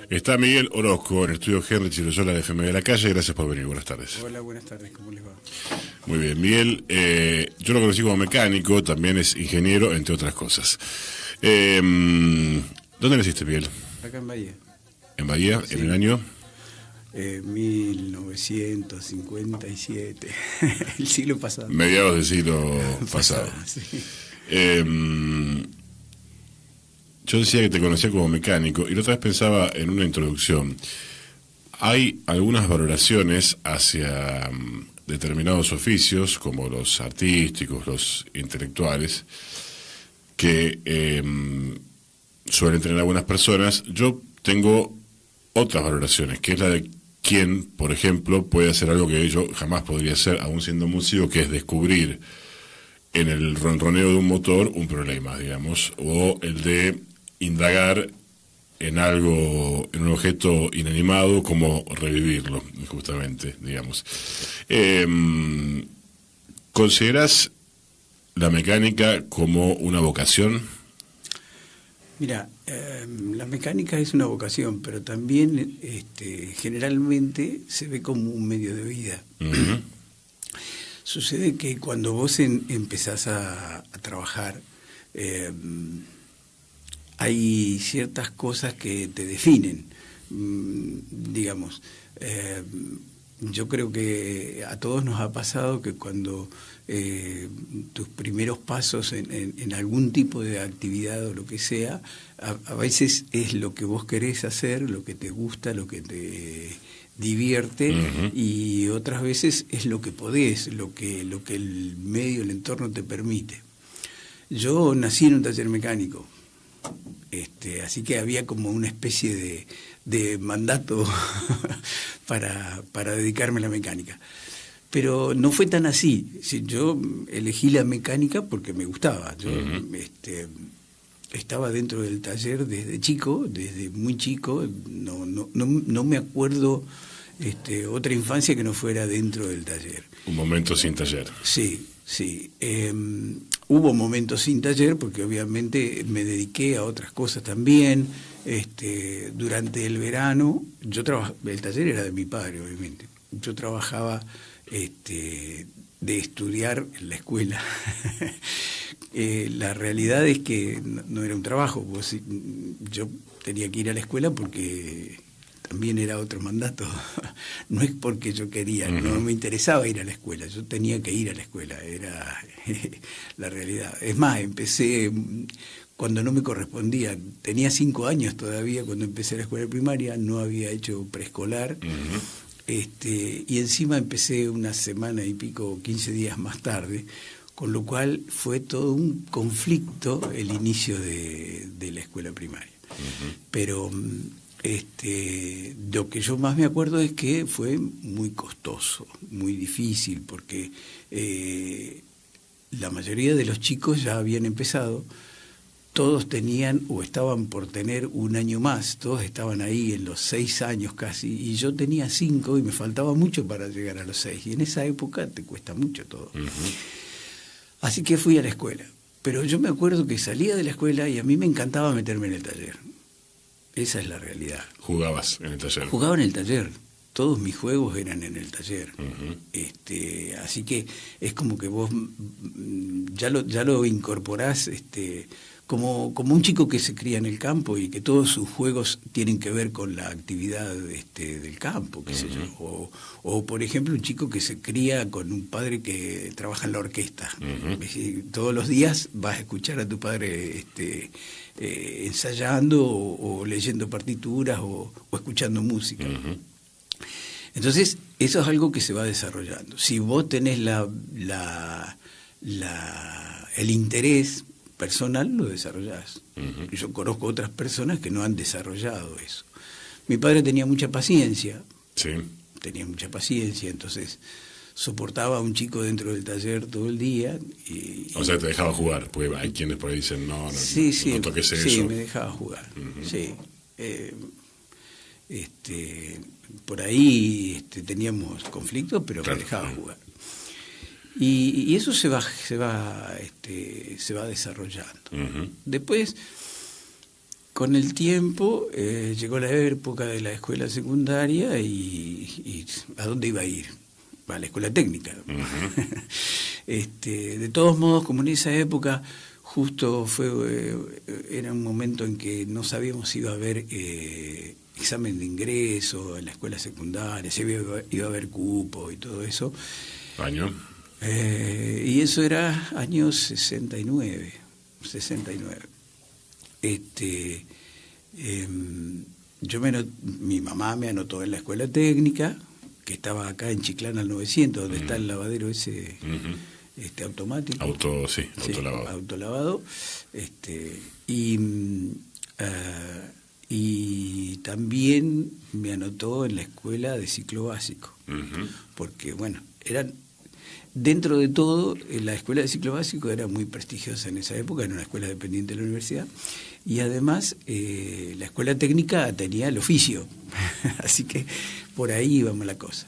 Está Miguel Orozco en el estudio Henry Chirosola de FM de la Calle. Gracias por venir. Buenas tardes. Hola, buenas tardes. ¿Cómo les va? Muy bien. Miguel, yo lo conocí como mecánico, también es ingeniero, entre otras cosas. ¿Dónde naciste, Miguel? Acá en Bahía. ¿En Bahía? Sí. ¿En el año? 1957. El siglo pasado. Mediados del siglo pasado. Sí. Yo decía que te conocía como mecánico y la otra vez pensaba en una introducción. Hay algunas valoraciones hacia determinados oficios, como los artísticos, los intelectuales, que suelen tener algunas personas. Yo tengo otras valoraciones, que es la de quien, por ejemplo, puede hacer algo que yo jamás podría hacer, aún siendo músico, que es descubrir en el ronroneo de un motor un problema, digamos, o el de indagar en algo, en un objeto inanimado, como revivirlo, justamente, digamos. ¿Consideras la mecánica como una vocación? Mira, la mecánica es una vocación, pero también generalmente se ve como un medio de vida. Uh-huh. Sucede que cuando vos empezás a trabajar, hay ciertas cosas que te definen, digamos. Yo creo que a todos nos ha pasado que cuando tus primeros pasos en algún tipo de actividad o lo que sea, a veces es lo que vos querés hacer, lo que te gusta, lo que te divierte, uh-huh. Y otras veces es lo que podés, lo que el medio, el entorno te permite. Yo nací en un taller mecánico, así que había como una especie de mandato para dedicarme a la mecánica. Pero no fue tan así. Yo elegí la mecánica porque me gustaba. Yo uh-huh. Estaba dentro del taller desde chico, desde muy chico. No me acuerdo otra infancia que no fuera dentro del taller. Un momento sin taller. Sí. Hubo momentos sin taller porque obviamente me dediqué a otras cosas también. Durante el verano, el taller era de mi padre, obviamente. Yo trabajaba de estudiar en la escuela. La realidad es que no era un trabajo. Yo tenía que ir a la escuela porque también era otro mandato. No es porque yo quería, uh-huh. No me interesaba ir a la escuela, yo tenía que ir a la escuela, era la realidad. Es más, empecé cuando no me correspondía, tenía 5 años todavía cuando empecé la escuela primaria, no había hecho preescolar, uh-huh. Y encima empecé una semana y pico, 15 días más tarde, con lo cual fue todo un conflicto el inicio de la escuela primaria. Uh-huh. Pero lo que yo más me acuerdo es que fue muy costoso, muy difícil, porque la mayoría de los chicos ya habían empezado, todos tenían o estaban por tener un año más, todos estaban ahí en los 6 años casi, y yo tenía 5 y me faltaba mucho para llegar a los 6, y en esa época te cuesta mucho todo. Uh-huh. Así que fui a la escuela, pero yo me acuerdo que salía de la escuela y a mí me encantaba meterme en el taller. Esa es la realidad. ¿Jugabas en el taller? Jugaba en el taller. Todos mis juegos eran en el taller. Uh-huh. Así que es como que vos ya lo incorporás como un chico que se cría en el campo y que todos sus juegos tienen que ver con la actividad del campo, qué uh-huh. sé yo. O, por ejemplo, un chico que se cría con un padre que trabaja en la orquesta. Uh-huh. Todos los días vas a escuchar a tu padre ensayando o leyendo partituras o escuchando música. Uh-huh. Entonces, eso es algo que se va desarrollando. Si vos tenés el interés personal, lo desarrollás. Uh-huh. Yo conozco otras personas que no han desarrollado eso. Mi padre tenía mucha paciencia. Sí. Tenía mucha paciencia, entonces soportaba a un chico dentro del taller todo el día. O sea, te dejaba jugar, porque hay quienes por ahí dicen, no toques eso. Sí, me dejaba jugar, uh-huh. Sí. Por ahí teníamos conflictos, pero claro, me dejaba jugar. Y eso se va desarrollando. Uh-huh. Después, con el tiempo llegó la época de la escuela secundaria y ¿a dónde iba a ir? A la escuela técnica. Uh-huh. De todos modos, como en esa época justo era un momento en que no sabíamos si iba a haber examen de ingreso en la escuela secundaria, si iba a haber cupo y todo eso. ¿Año? Y eso era año 69. Mi mamá me anotó en la escuela técnica, que estaba acá en Chiclana al 900, donde está el lavadero ese automático. Autolavado. Autolavado. Y también me anotó en la escuela de ciclo básico, porque bueno, dentro de todo, la escuela de ciclo básico era muy prestigiosa en esa época, era una escuela dependiente de la universidad, y además la escuela técnica tenía el oficio, así que por ahí íbamos la cosa.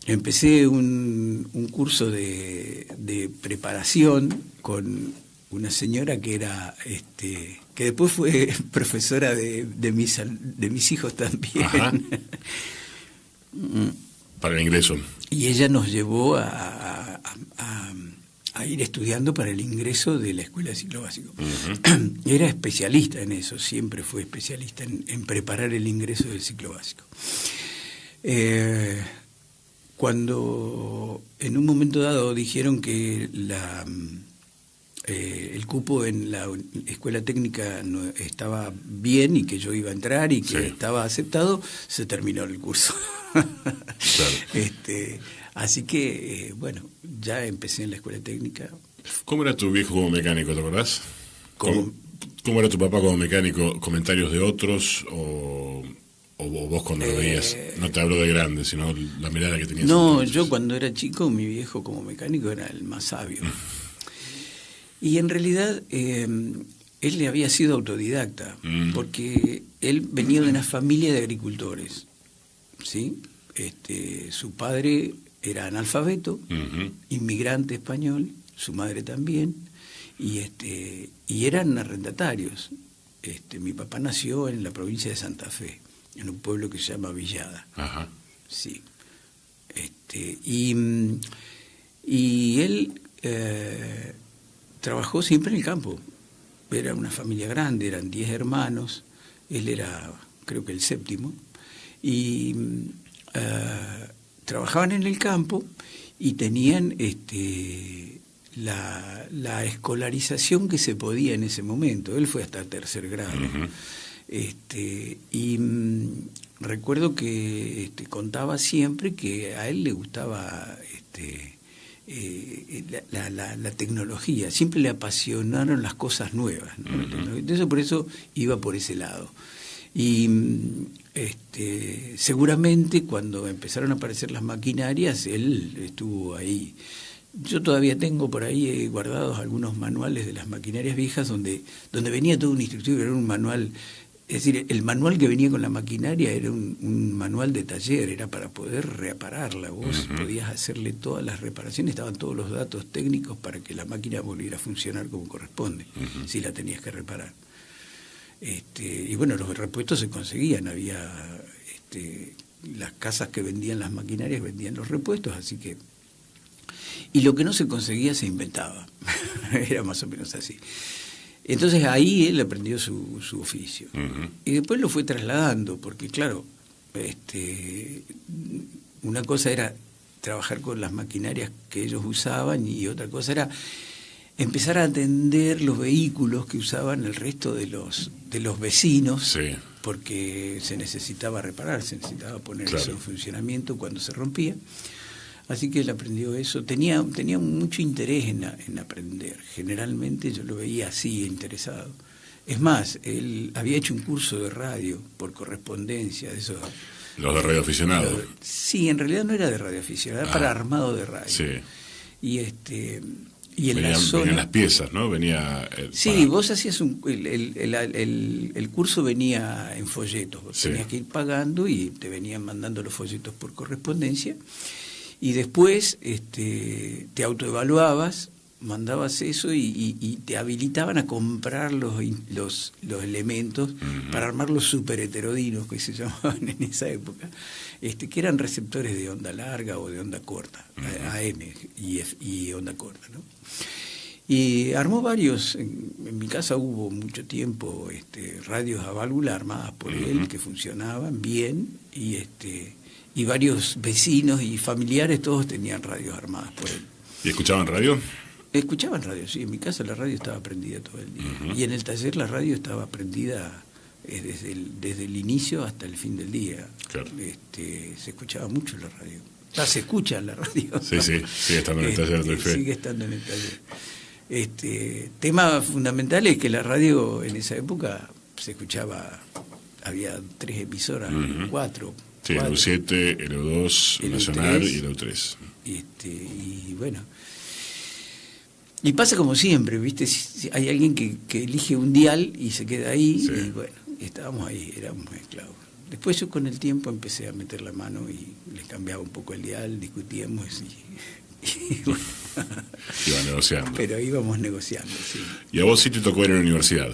Empecé un curso de preparación con una señora que era que después fue profesora de mis hijos también. Para el ingreso. Y ella nos llevó a ir estudiando para el ingreso de la escuela de ciclo básico. Uh-huh. Era especialista en eso, siempre fue especialista en preparar el ingreso del ciclo básico. Cuando en un momento dado dijeron que el cupo en la escuela técnica no estaba bien y que yo iba a entrar y que estaba aceptado, se terminó el curso. Claro. Así que, bueno, ya empecé en la escuela técnica. ¿Cómo era tu viejo como mecánico, te acordás? ¿Cómo era tu papá como mecánico? ¿Comentarios de otros o vos cuando lo veías? No te hablo de grande, sino la mirada que tenías. No, yo cuando era chico, mi viejo como mecánico era el más sabio. Y en realidad él había sido autodidacta, porque él venía de una familia de agricultores, ¿sí? Su padre era analfabeto, inmigrante español, su madre también, y eran arrendatarios. Mi papá nació en la provincia de Santa Fe, en un pueblo que se llama Villada. Ajá. Sí. Y él trabajó siempre en el campo. Era una familia grande, eran 10 hermanos, él era creo que el séptimo, y trabajaban en el campo y tenían la escolarización que se podía en ese momento. Él fue hasta tercer grado. Uh-huh. Recuerdo que contaba siempre que a él le gustaba la tecnología, siempre le apasionaron las cosas nuevas, ¿no? Uh-huh. Entonces por eso iba por ese lado. Y seguramente cuando empezaron a aparecer las maquinarias, él estuvo ahí. Yo todavía tengo por ahí guardados algunos manuales de las maquinarias viejas donde venía todo un instructivo, era un manual. Es decir, el manual que venía con la maquinaria era un manual de taller, era para poder repararla. Vos podías hacerle todas las reparaciones, estaban todos los datos técnicos para que la máquina volviera a funcionar como corresponde, si la tenías que reparar. Y bueno, los repuestos se conseguían, había las casas que vendían las maquinarias vendían los repuestos, así que... Y lo que no se conseguía se inventaba, era más o menos así. Entonces ahí él aprendió su oficio. Uh-huh. Y después lo fue trasladando, porque claro, una cosa era trabajar con las maquinarias que ellos usaban y otra cosa era empezar a atender los vehículos que usaban el resto de los vecinos, sí, porque se necesitaba reparar, se necesitaba poner eso en funcionamiento cuando se rompía. Así que él aprendió eso. Tenía mucho interés en aprender. Generalmente yo lo veía así, interesado. Es más, él había hecho un curso de radio por correspondencia. De esos, los de radioaficionados. Sí, en realidad no era de radioaficionado, era para armado de radio. Sí. Y en la zona... Venían las piezas, ¿no? Venía... Sí, vos hacías el curso venía en folletos. Vos tenías que ir pagando y te venían mandando los folletos por correspondencia. Y después te autoevaluabas mandabas eso y te habilitaban a comprar los elementos para armar los superheterodinos que se llamaban en esa época, que eran receptores de onda larga o de onda corta, AM y onda corta, ¿no? Y armó varios. En mi casa hubo mucho tiempo radios a válvula armadas por él que funcionaban bien, y varios vecinos y familiares todos tenían radios armadas por él. ¿Y escuchaban radio? Escuchaban radio, sí. En mi casa la radio estaba prendida todo el día. Y en el taller la radio estaba prendida desde el inicio hasta el fin del día. Claro. Se escuchaba mucho la radio. Se escucha la radio. Sí, sigue estando en el taller del FE. Sigue estando en el taller. Tema fundamental es que la radio en esa época se escuchaba, había 3 emisoras, 4. Sí, el U7, el U2, el Nacional y el U3. Y bueno, y pasa como siempre, ¿viste? Si hay alguien que elige un dial y se queda ahí, y bueno, estábamos ahí, éramos esclavos. Después yo con el tiempo empecé a meter la mano y les cambiaba un poco el dial, discutíamos y bueno. Iba negociando. Pero íbamos negociando, sí. ¿Y a vos sí te tocó ir a la universidad?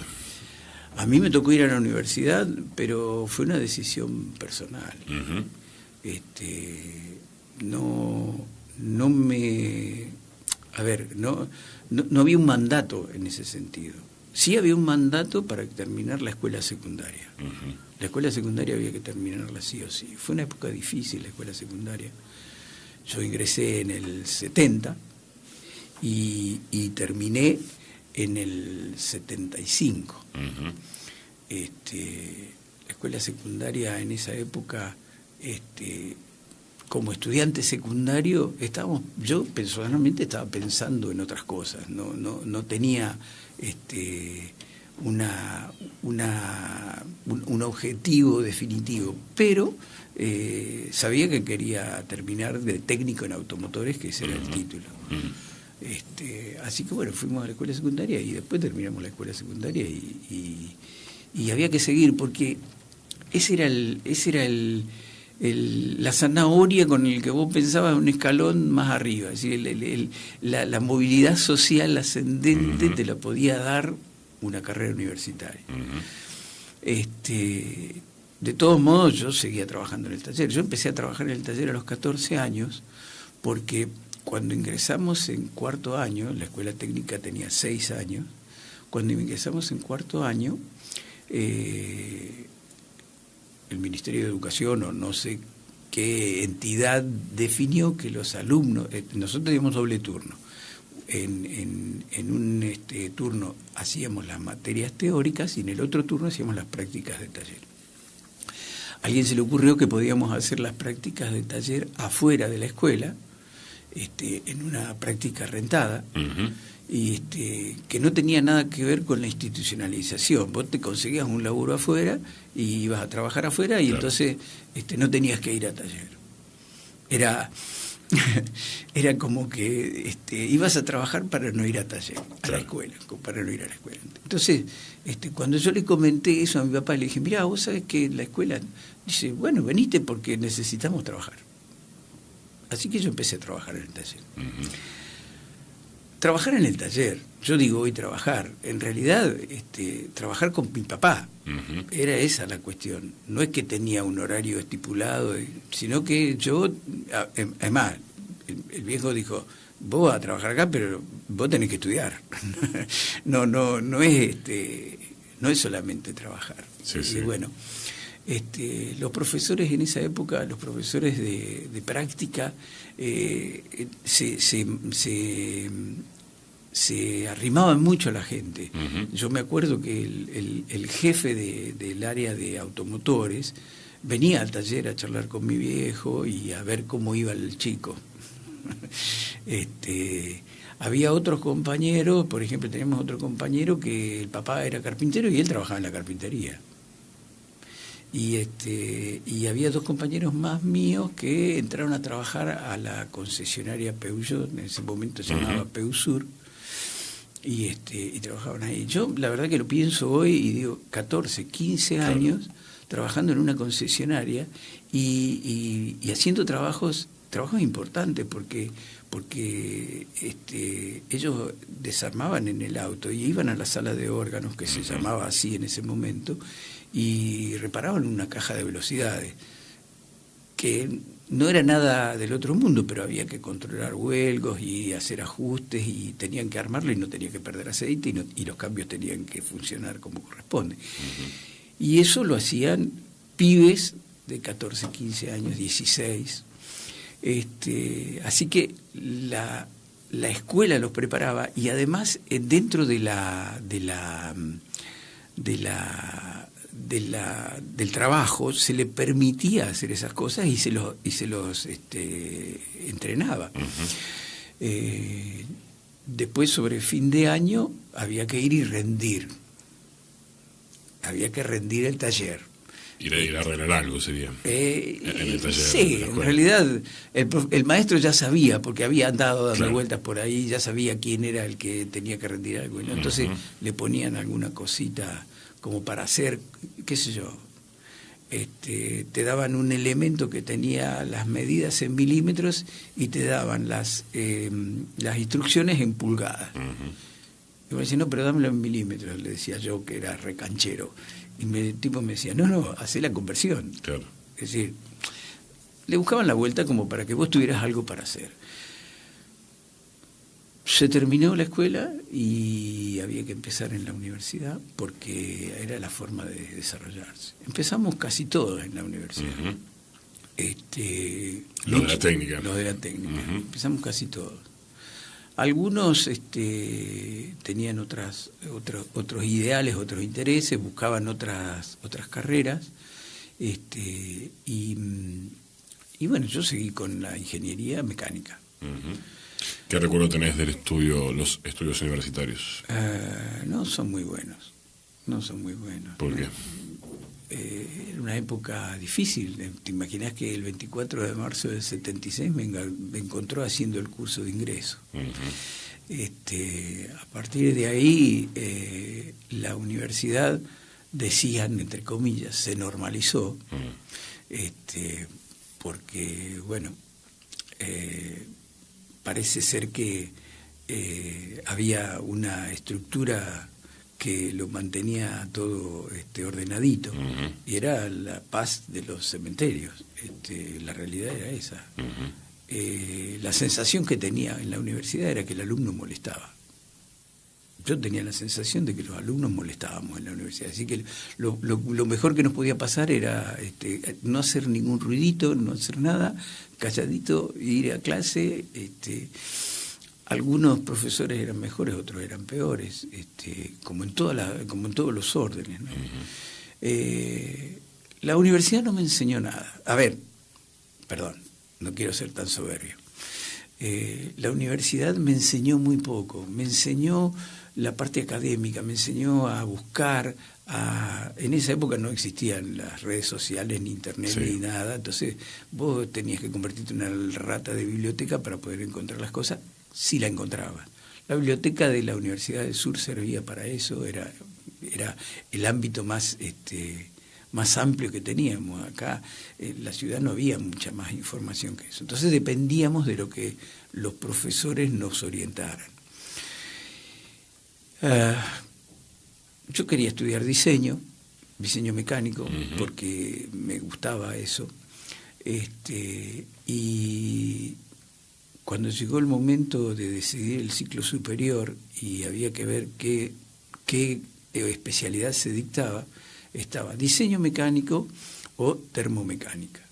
A mí me tocó ir a la universidad, pero fue una decisión personal. No había un mandato en ese sentido. Sí había un mandato para terminar la escuela secundaria. La escuela secundaria había que terminarla sí o sí. Fue una época difícil la escuela secundaria. Yo ingresé en el 70 y terminé en el 75. La escuela secundaria en esa época, como estudiante secundario, yo personalmente estaba pensando en otras cosas, no tenía un objetivo definitivo, pero sabía que quería terminar de técnico en automotores, que ese era el título. Así que bueno, fuimos a la escuela secundaria y después terminamos la escuela secundaria y había que seguir, porque ese era la zanahoria con el que vos pensabas un escalón más arriba. Es decir, la movilidad social ascendente te la podía dar una carrera universitaria. De todos modos, yo seguía trabajando en el taller. Yo empecé a trabajar en el taller a los 14 años, porque cuando ingresamos en cuarto año, la escuela técnica tenía 6 años, cuando ingresamos en cuarto año, el Ministerio de Educación, o no sé qué entidad, definió que los alumnos, nosotros teníamos doble turno. En un turno hacíamos las materias teóricas y en el otro turno hacíamos las prácticas de taller. A alguien se le ocurrió que podíamos hacer las prácticas de taller afuera de la escuela, en una práctica rentada, y que no tenía nada que ver con la institucionalización. Vos te conseguías un laburo afuera y ibas a trabajar afuera y claro, entonces no tenías que ir a taller. Era como que ibas a trabajar para no ir a taller, a la escuela, para no ir a la escuela. Entonces, cuando yo le comenté eso a mi papá, le dije, mirá, vos sabés que la escuela, dice, bueno, venite porque necesitamos trabajar. Así que yo empecé a trabajar en el taller. Trabajar en el taller, yo digo hoy trabajar, en realidad trabajar con mi papá, era esa la cuestión. No es que tenía un horario estipulado, sino que yo, además, el viejo dijo, vos vas a trabajar acá, pero vos tenés que estudiar. no es solamente trabajar. Sí, sí. Y bueno, los profesores en esa época, los profesores de práctica, se arrimaban mucho a la gente. Yo me acuerdo que el jefe del área de automotores venía al taller a charlar con mi viejo y a ver cómo iba el chico. Había otros compañeros, por ejemplo, teníamos otro compañero que el papá era carpintero y él trabajaba en la carpintería. Y había 2 compañeros más míos que entraron a trabajar a la concesionaria Peugeot, en ese momento se llamaba Peusur, y trabajaban ahí. Yo la verdad que lo pienso hoy y digo, 14, 15 años trabajando en una concesionaria y haciendo trabajos trabajos importantes porque ellos desarmaban en el auto y iban a la sala de órganos, que se llamaba así en ese momento, y reparaban una caja de velocidades, que no era nada del otro mundo, pero había que controlar huelgos y hacer ajustes, y tenían que armarlo y no tenía que perder aceite, y los cambios tenían que funcionar como corresponde. Y eso lo hacían pibes de 14, 15 años, 16. Así que la escuela los preparaba, y además dentro del trabajo se le permitía hacer esas cosas y se los entrenaba. Después, sobre fin de año, había que ir y rendir. Había que rendir el taller. Ir a arreglar algo sería. En el taller. Sí, en realidad el maestro ya sabía, porque había andado dando vueltas por ahí, ya sabía quién era el que tenía que rendir algo, ¿no? Entonces le ponían alguna cosita como para hacer, qué sé yo, te daban un elemento que tenía las medidas en milímetros y te daban las instrucciones en pulgadas. Y me decía, no, pero dámelo en milímetros, le decía yo, que era recanchero. Y el tipo me decía, no, hacé la conversión. Claro. Es decir, le buscaban la vuelta como para que vos tuvieras algo para hacer. Se terminó la escuela y había que empezar en la universidad, porque era la forma de desarrollarse. Empezamos casi todos en la universidad. Los de la técnica. Los de la técnica. Empezamos casi todos. Algunos tenían otros ideales, otros intereses, buscaban otras carreras, y bueno, yo seguí con la ingeniería mecánica. ¿Qué recuerdo tenés los estudios universitarios? No son muy buenos. ¿Por qué? Era una época difícil. Te imaginás que el 24 de marzo del 76 me encontró haciendo el curso de ingreso. A partir de ahí, la universidad, decían, entre comillas, se normalizó, porque, bueno, parece ser que había una estructura que lo mantenía todo ordenadito, y era la paz de los cementerios. La realidad era esa. La sensación que tenía en la universidad era que el alumno molestaba. Yo tenía la sensación de que los alumnos molestábamos en la universidad, así que lo mejor que nos podía pasar era no hacer ningún ruidito, no hacer nada, calladito, ir a clase. Algunos profesores eran mejores, otros eran peores, como en todos los órdenes, ¿no? La universidad no me enseñó nada. A ver, perdón, no quiero ser tan soberbio. La universidad me enseñó muy poco. Me enseñó la parte académica, me enseñó a buscar. En esa época no existían las redes sociales, ni internet, ni nada. Entonces vos tenías que convertirte en una rata de biblioteca para poder encontrar las cosas, si la encontrabas. La biblioteca de la Universidad del Sur servía para eso, era el ámbito más amplio que teníamos. Acá en la ciudad no había mucha más información que eso. Entonces dependíamos de lo que los profesores nos orientaran. Yo quería estudiar diseño mecánico, porque me gustaba eso. Y cuando llegó el momento de decidir el ciclo superior y había que ver qué especialidad se dictaba, estaba diseño mecánico o termomecánica.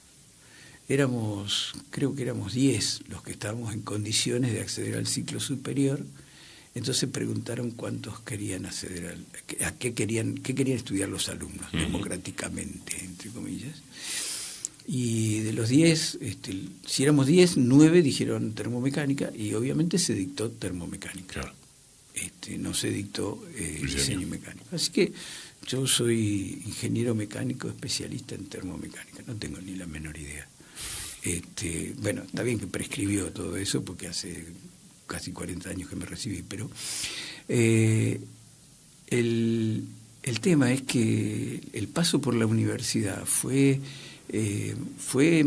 Creo que éramos 10 los que estábamos en condiciones de acceder al ciclo superior. Entonces preguntaron cuántos querían acceder a qué querían estudiar los alumnos, democráticamente, entre comillas. Y de los 10, si éramos 10, 9 dijeron termomecánica, y obviamente se dictó termomecánica. Claro. No se dictó diseño mecánico. Así que yo soy ingeniero mecánico especialista en termomecánica, no tengo ni la menor idea. Bueno, está bien que prescribió todo eso porque hace casi 40 años que me recibí, pero el tema es que el paso por la universidad fue fue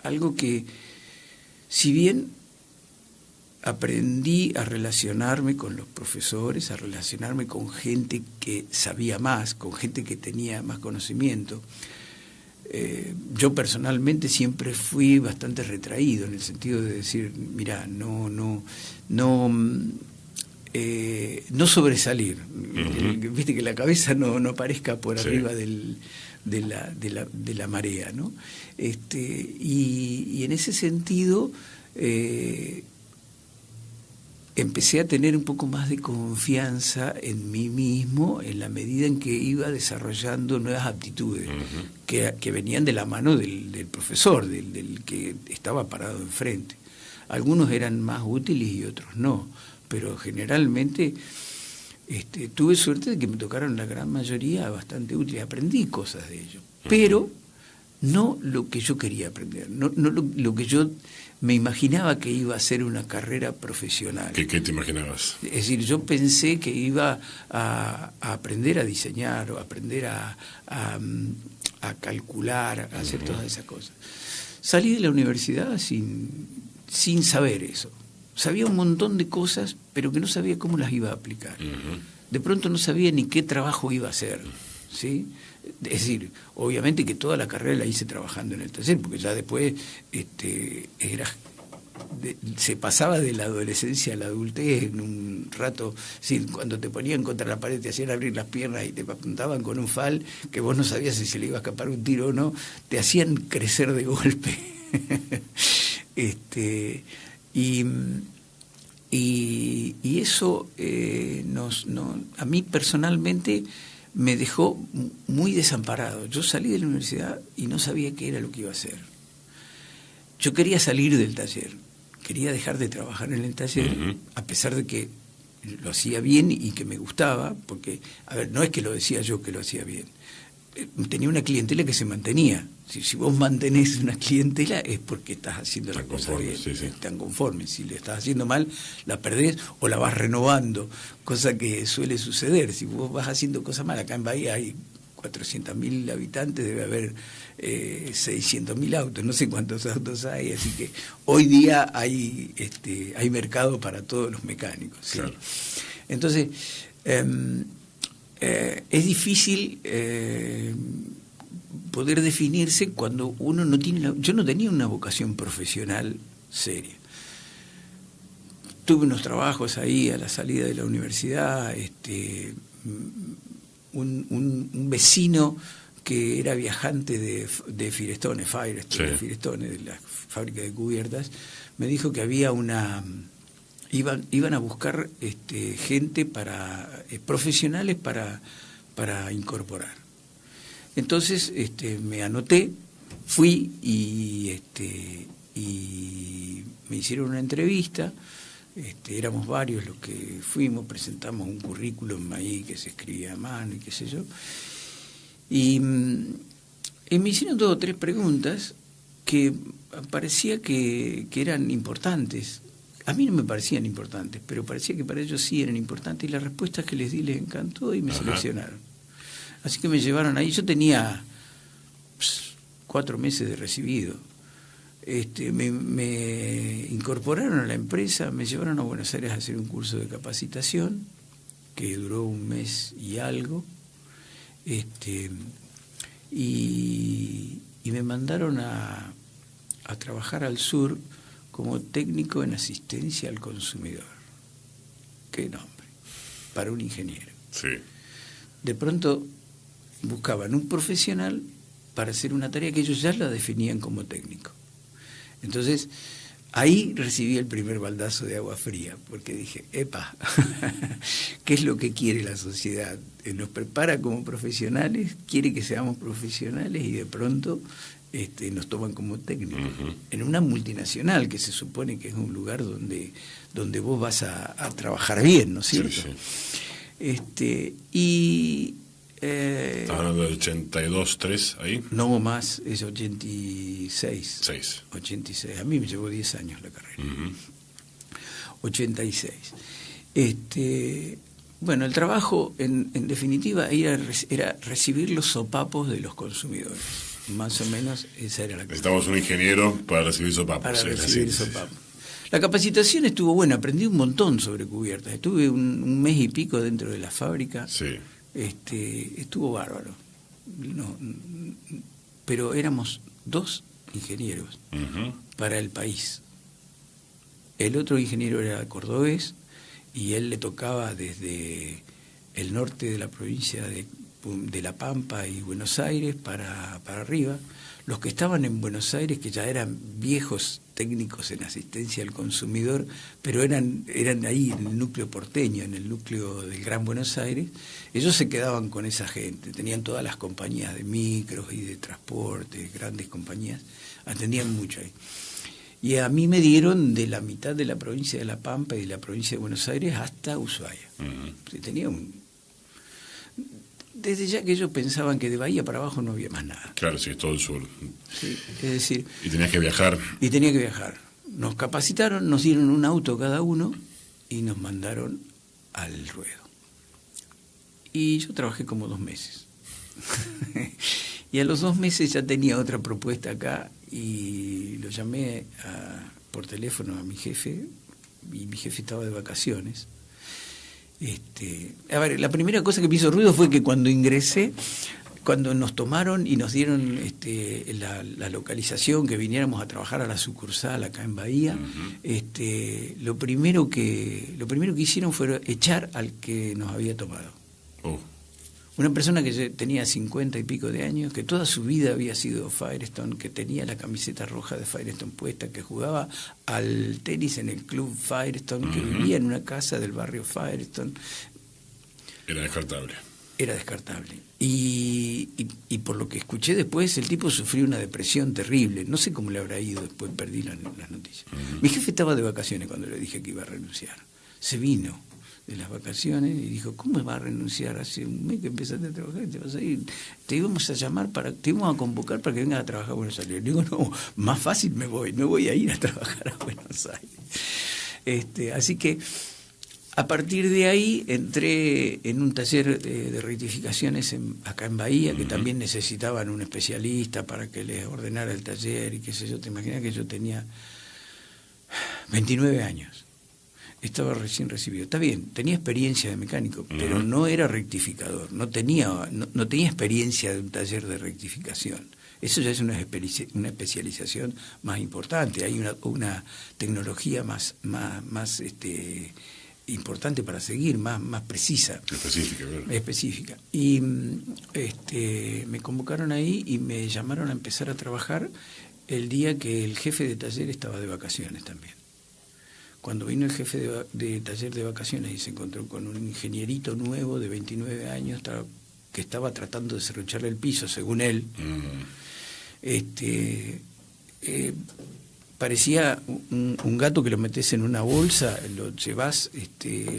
algo que, si bien aprendí a relacionarme con los profesores, a relacionarme con gente que sabía más, con gente que tenía más conocimiento, yo personalmente siempre fui bastante retraído, en el sentido de decir, mira, no sobresalir. Uh-huh. Viste, que la cabeza no aparezca por arriba de la marea, ¿no? Y en ese sentido empecé a tener un poco más de confianza en mí mismo en la medida en que iba desarrollando nuevas aptitudes, uh-huh, que venían de la mano del profesor, del que estaba parado enfrente. Algunos eran más útiles y otros no, pero generalmente tuve suerte de que me tocaron la gran mayoría bastante útiles. Aprendí cosas de ellos, pero no lo que yo quería aprender, no lo que yo me imaginaba que iba a ser una carrera profesional. ¿Qué te imaginabas? Es decir, yo pensé que iba a aprender a diseñar o aprender a calcular, a hacer todas esas cosas. Salí de la universidad sin saber eso. Sabía un montón de cosas, pero que no sabía cómo las iba a aplicar. Uh-huh. De pronto no sabía ni qué trabajo iba a hacer, ¿sí? Es decir, obviamente que toda la carrera la hice trabajando en el taller, porque ya después se pasaba de la adolescencia a la adultez en un rato. Sí, cuando te ponían contra la pared, te hacían abrir las piernas y te apuntaban con un fal que vos no sabías si se le iba a escapar un tiro o no, te hacían crecer de golpe. Y eso a mí personalmente me dejó muy desamparado. Yo salí de la universidad y no sabía qué era lo que iba a hacer. Yo quería salir del taller, quería dejar de trabajar en el taller, uh-huh, a pesar de que lo hacía bien y que me gustaba, porque, a ver, no es que lo decía yo que lo hacía bien. Tenía una clientela que se mantenía. Si vos mantenés una clientela es porque estás haciendo la cosa bien, están conformes. Si le estás haciendo mal, la perdés o la vas renovando, cosa que suele suceder. Si vos vas haciendo cosas mal, acá en Bahía hay 400.000 habitantes, debe haber 600.000 autos, no sé cuántos autos hay, así que hoy día hay mercado para todos los mecánicos, ¿sí? Claro. Entonces, es difícil poder definirse cuando uno no tiene yo no tenía una vocación profesional seria. Tuve unos trabajos ahí a la salida de la universidad, un vecino que era viajante de Firestone, de Firestone, de la fábrica de cubiertas, me dijo que había iban a buscar gente profesionales para incorporar. Entonces me anoté, fui y me hicieron una entrevista. Éramos varios los que fuimos, presentamos un currículum ahí que se escribía a mano y qué sé yo. Y me hicieron 2 o 3 preguntas que parecía que eran importantes. A mí no me parecían importantes, pero parecía que para ellos sí eran importantes, y las respuestas que les di les encantó y me seleccionaron. Así que me llevaron ahí. Yo tenía 4 meses de recibido. Me incorporaron a la empresa, me llevaron a Buenos Aires a hacer un curso de capacitación que duró 1 mes y algo, y me mandaron a trabajar al sur como técnico en asistencia al consumidor. Qué nombre para un ingeniero. Sí. De pronto buscaban un profesional para hacer una tarea que ellos ya la definían como técnico. Entonces, ahí recibí el primer baldazo de agua fría, porque dije, epa, ¿qué es lo que quiere la sociedad? Nos prepara como profesionales, quiere que seamos profesionales, y de pronto nos toman como técnicos. Uh-huh. En una multinacional, que se supone que es un lugar donde vos vas a trabajar bien, ¿no es cierto? Sí. ¿Estás hablando del 82, 3 ahí? No más, es 86. 6. 86. A mí me llevó 10 años la carrera. Uh-huh. 86. Bueno, el trabajo, en definitiva, era recibir los sopapos de los consumidores. Más o menos esa era la cosa. Necesitamos un ingeniero para recibir sopapos. Para recibir sopapos. La capacitación estuvo buena, aprendí un montón sobre cubiertas. Estuve un mes y pico dentro de la fábrica. Sí. Estuvo bárbaro. Pero éramos 2 ingenieros para el país. El otro ingeniero era cordobés y él le tocaba desde el norte de la provincia de La Pampa y Buenos Aires para arriba. Los que estaban en Buenos Aires, que ya eran viejos técnicos en asistencia al consumidor, pero eran ahí en el núcleo porteño, en el núcleo del Gran Buenos Aires, ellos se quedaban con esa gente, tenían todas las compañías de micros y de transporte, grandes compañías, atendían mucho ahí. Y a mí me dieron de la mitad de la provincia de La Pampa y de la provincia de Buenos Aires hasta Ushuaia. Tenía desde ya que ellos pensaban que de Bahía para abajo no había más nada. Claro, sí, es todo el sur. Sí, es decir... Y tenías que viajar. Y tenía que viajar. Nos capacitaron, nos dieron un auto cada uno y nos mandaron al ruedo. Y yo trabajé como 2 meses. Y a los 2 meses ya tenía otra propuesta acá y lo llamé por teléfono a mi jefe, y mi jefe estaba de vacaciones. A ver, la primera cosa que me hizo ruido fue que cuando ingresé, cuando nos tomaron y nos dieron la localización, que viniéramos a trabajar a la sucursal acá en Bahía, lo primero que hicieron fue echar al que nos había tomado. Una persona que tenía 50 y pico de años, que toda su vida había sido Firestone, que tenía la camiseta roja de Firestone puesta, que jugaba al tenis en el club Firestone, que vivía en una casa del barrio Firestone. Era descartable. Era descartable. Y por lo que escuché después, el tipo sufrió una depresión terrible. No sé cómo le habrá ido, después perdí las noticias. Mi jefe estaba de vacaciones cuando le dije que iba a renunciar. Se vino de las vacaciones y dijo, ¿cómo va a renunciar? Hace un mes que empezaste a trabajar y te vas a ir. Te íbamos a llamar, te íbamos a convocar para que vengas a trabajar a Buenos Aires. Le digo, no, más fácil me voy a ir a trabajar a Buenos Aires. Así que a partir de ahí entré en un taller de rectificaciones acá en Bahía, que también necesitaban un especialista para que les ordenara el taller y qué sé yo. Te imaginas que yo tenía 29 años. Estaba recién recibido. Está bien, tenía experiencia de mecánico, pero no era rectificador, no tenía experiencia de un taller de rectificación. Eso ya es una especialización más importante, hay una tecnología más importante para seguir, más precisa. Específica, ¿verdad? Específica. Y me convocaron ahí y me llamaron a empezar a trabajar el día que el jefe de taller estaba de vacaciones también. Cuando vino el jefe de taller de vacaciones y se encontró con un ingenierito nuevo de 29 años que estaba tratando de serrucharle el piso, según él, parecía un gato que lo metés en una bolsa, lo llevás,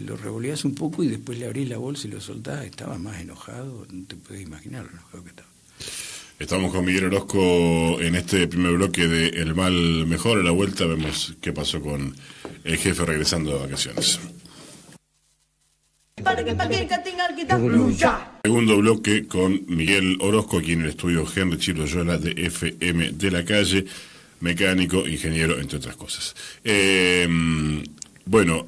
lo revoleás un poco y después le abrís la bolsa y lo soltás. Estaba más enojado, no te puedes imaginar lo enojado que estaba. Estamos con Miguel Orozco en este primer bloque de El Mal Mejor. A la vuelta vemos qué pasó con el jefe regresando de vacaciones. Segundo bloque con Miguel Orozco, aquí en el estudio Henry Chiroyola de FM de la Calle, mecánico, ingeniero, entre otras cosas. Bueno,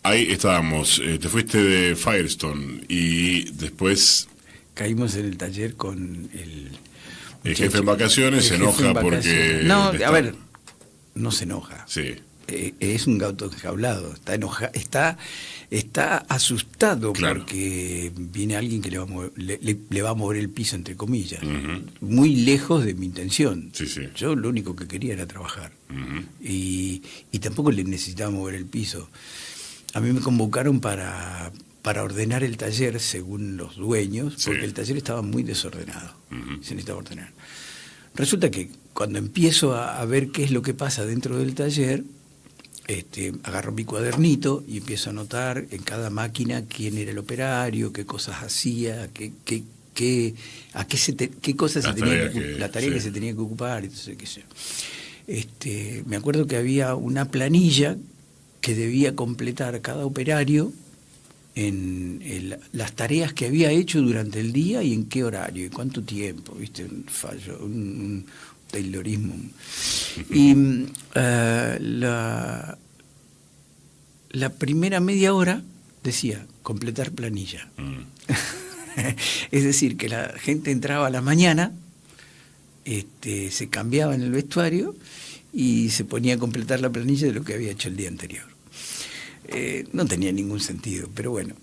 ahí estábamos. Te fuiste de Firestone y después... Caímos en el taller con el jefe en vacaciones. Se enoja porque... No, a ver, no se enoja. Sí. Es un gato enjaulado, está asustado, claro, porque viene alguien que le va a mover el piso, entre comillas, muy lejos de mi intención. Sí. Yo lo único que quería era trabajar, y tampoco le necesitaba mover el piso. A mí me convocaron para ordenar el taller según los dueños, porque el taller estaba muy desordenado, se necesitaba ordenar. Resulta que cuando empiezo a ver qué es lo que pasa dentro del taller, agarro mi cuadernito y empiezo a anotar en cada máquina quién era el operario, qué cosas hacía, qué cosas la tarea que se tenía que ocupar, entonces qué sé yo. Me acuerdo que había una planilla que debía completar cada operario las tareas que había hecho durante el día y en qué horario y cuánto tiempo, ¿viste? Un fallo, un taylorismo. Y la primera media hora decía completar planilla. Es decir, que la gente entraba a la mañana, se cambiaba en el vestuario y se ponía a completar la planilla de lo que había hecho el día anterior. No tenía ningún sentido, pero bueno,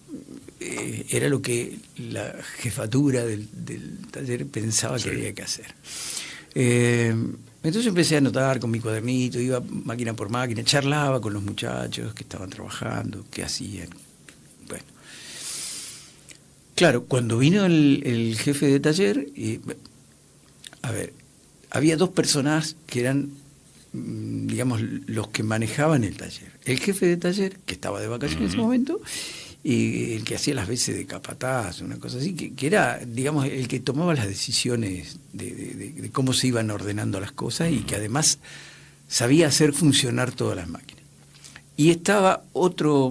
era lo que la jefatura del taller pensaba que había que hacer. Entonces empecé a anotar con mi cuadernito, iba máquina por máquina, charlaba con los muchachos que estaban trabajando, qué hacían. Bueno, claro, cuando vino el jefe de taller, había dos personas que eran, digamos, los que manejaban el taller. El jefe de taller, que estaba de vacaciones en ese momento, y el que hacía las veces de capataz, una cosa así, que era, digamos, el que tomaba las decisiones de cómo se iban ordenando las cosas y que además sabía hacer funcionar todas las máquinas. Y estaba otro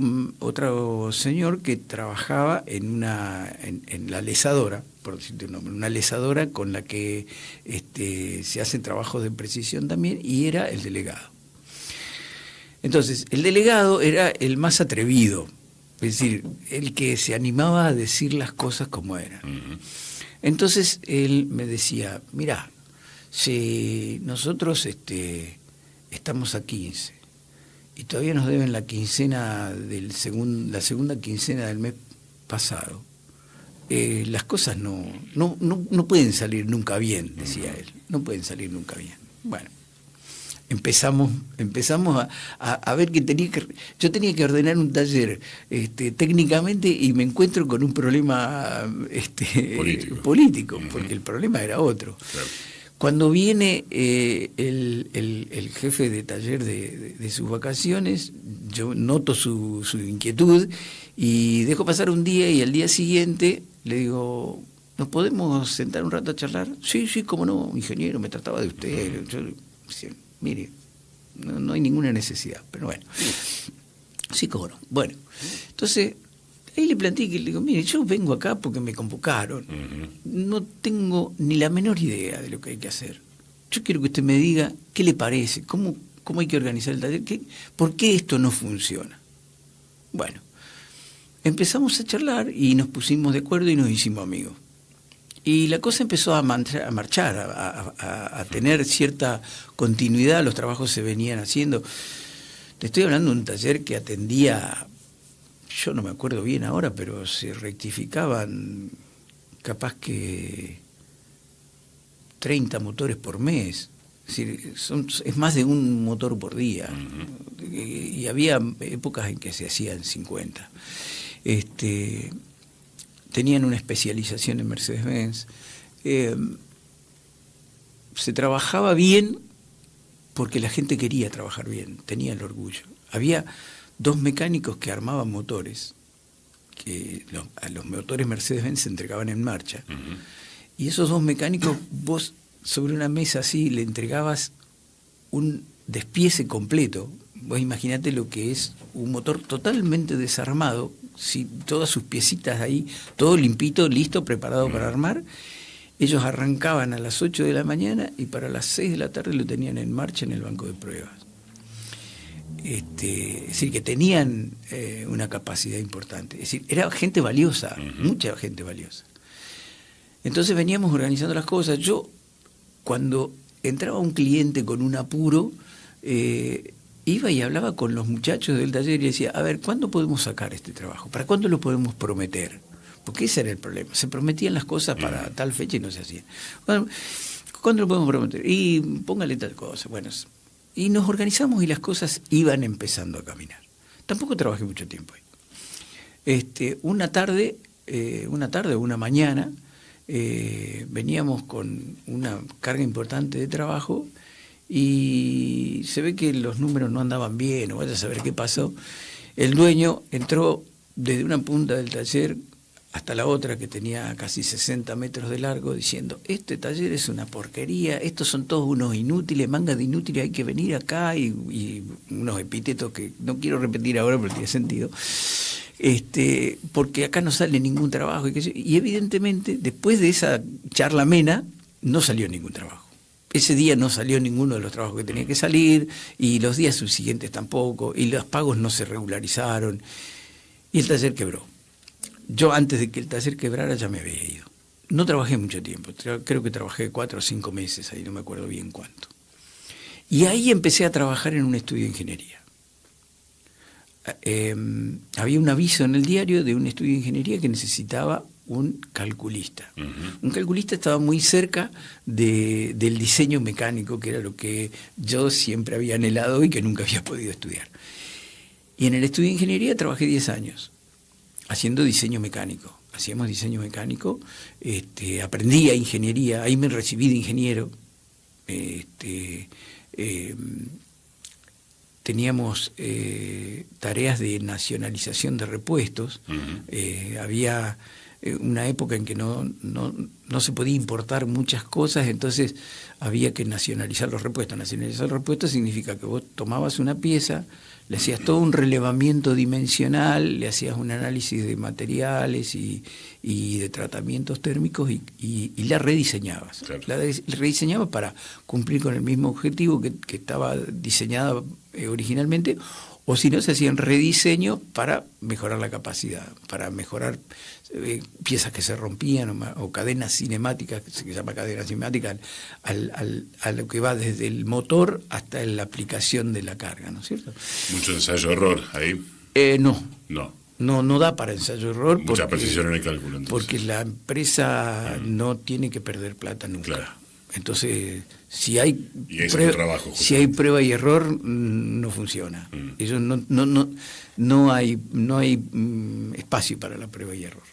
señor que trabajaba en la lesadora, por decirte un nombre, una lesadora con la que se hacen trabajos de precisión también, y era el delegado. Entonces, el delegado era el más atrevido, es decir, el que se animaba a decir las cosas como eran. Entonces, él me decía, mirá, si nosotros estamos a 15 y todavía nos deben la quincena la segunda quincena del mes pasado, las cosas no pueden salir nunca bien, decía él, no pueden salir nunca bien. Bueno, empezamos a ver que yo tenía que ordenar un taller técnicamente y me encuentro con un problema político, porque el problema era otro. Claro. Cuando viene el jefe de taller de sus vacaciones, yo noto su inquietud y dejo pasar un día, y al día siguiente le digo, ¿nos podemos sentar un rato a charlar? Sí, cómo no, ingeniero, me trataba de usted. Yo decía, mire, no hay ninguna necesidad, pero bueno. Sí, cómo no. Bueno, entonces ahí le planteé que le digo, mire, yo vengo acá porque me convocaron. No tengo ni la menor idea de lo que hay que hacer. Yo quiero que usted me diga qué le parece, cómo hay que organizar el taller, por qué esto no funciona. Bueno, empezamos a charlar y nos pusimos de acuerdo y nos hicimos amigos. Y la cosa empezó a marchar, a tener cierta continuidad, los trabajos se venían haciendo. Te estoy hablando de un taller que atendía, yo no me acuerdo bien ahora, pero se rectificaban capaz que 30 motores por mes. Es decir, es más de un motor por día. Y había épocas en que se hacían 50. Tenían una especialización en Mercedes-Benz. Se trabajaba bien porque la gente quería trabajar bien, tenía el orgullo. Había dos mecánicos que armaban motores, que a los motores Mercedes-Benz se entregaban en marcha. Y esos dos mecánicos, vos sobre una mesa así le entregabas un despiece completo. Vos imaginate lo que es un motor totalmente desarmado, ¿sí? Todas sus piecitas ahí, todo limpito, listo, preparado para armar. Ellos arrancaban a las 8 de la mañana y para las 6 de la tarde lo tenían en marcha en el banco de pruebas. Es decir, que tenían una capacidad importante. Es decir, era gente valiosa, mucha gente valiosa. Entonces veníamos organizando las cosas. Yo, cuando entraba un cliente con un apuro, iba y hablaba con los muchachos del taller y decía, a ver, ¿cuándo podemos sacar este trabajo? ¿Para cuándo lo podemos prometer? Porque ese era el problema. Se prometían las cosas para tal fecha y no se hacían. Bueno, ¿cuándo lo podemos prometer? Y póngale tal cosa. Bueno, y nos organizamos y las cosas iban empezando a caminar. Tampoco trabajé mucho tiempo ahí. Una tarde o una mañana, veníamos con una carga importante de trabajo y se ve que los números no andaban bien, o vaya a saber qué pasó. El dueño entró desde una punta del taller hasta la otra que tenía casi 60 metros de largo, diciendo, este taller es una porquería, estos son todos unos inútiles, mangas de inútiles, hay que venir acá, y unos epítetos que no quiero repetir ahora pero tiene sentido, porque acá no sale ningún trabajo. Y evidentemente, después de esa charla amena, no salió ningún trabajo. Ese día no salió ninguno de los trabajos que tenía que salir, y los días subsiguientes tampoco, y los pagos no se regularizaron, y el taller quebró. Yo antes de que el taller quebrara ya me había ido. No trabajé mucho tiempo, creo que trabajé 4 o 5 meses, ahí no me acuerdo bien cuánto. Y ahí empecé a trabajar en un estudio de ingeniería. Había un aviso en el diario de un estudio de ingeniería que necesitaba un calculista. Uh-huh. Un calculista estaba muy cerca del diseño mecánico, que era lo que yo siempre había anhelado y que nunca había podido estudiar. Y en el estudio de ingeniería trabajé 10 años. Haciendo diseño mecánico. Hacíamos diseño mecánico, aprendí a ingeniería, ahí me recibí de ingeniero. Teníamos tareas de nacionalización de repuestos. Uh-huh. Había una época en que no se podía importar muchas cosas, entonces había que nacionalizar los repuestos. Nacionalizar los repuestos significa que vos tomabas una pieza, le hacías todo un relevamiento dimensional, le hacías un análisis de materiales y de tratamientos térmicos y la rediseñabas. Claro. La rediseñabas para cumplir con el mismo objetivo que estaba diseñada originalmente, o si no, se hacían rediseños para mejorar la capacidad, para mejorar piezas que se rompían o cadenas cinemáticas, que se llama cadena cinemática, a lo que va desde el motor hasta la aplicación de la carga, ¿no es cierto? Mucho ensayo-error ahí. No da para ensayo-error. Mucha precisión en el cálculo. Entonces. Porque la empresa no tiene que perder plata nunca. Claro. Entonces, si hay prueba y error, no funciona. Eso no hay espacio para la prueba y error.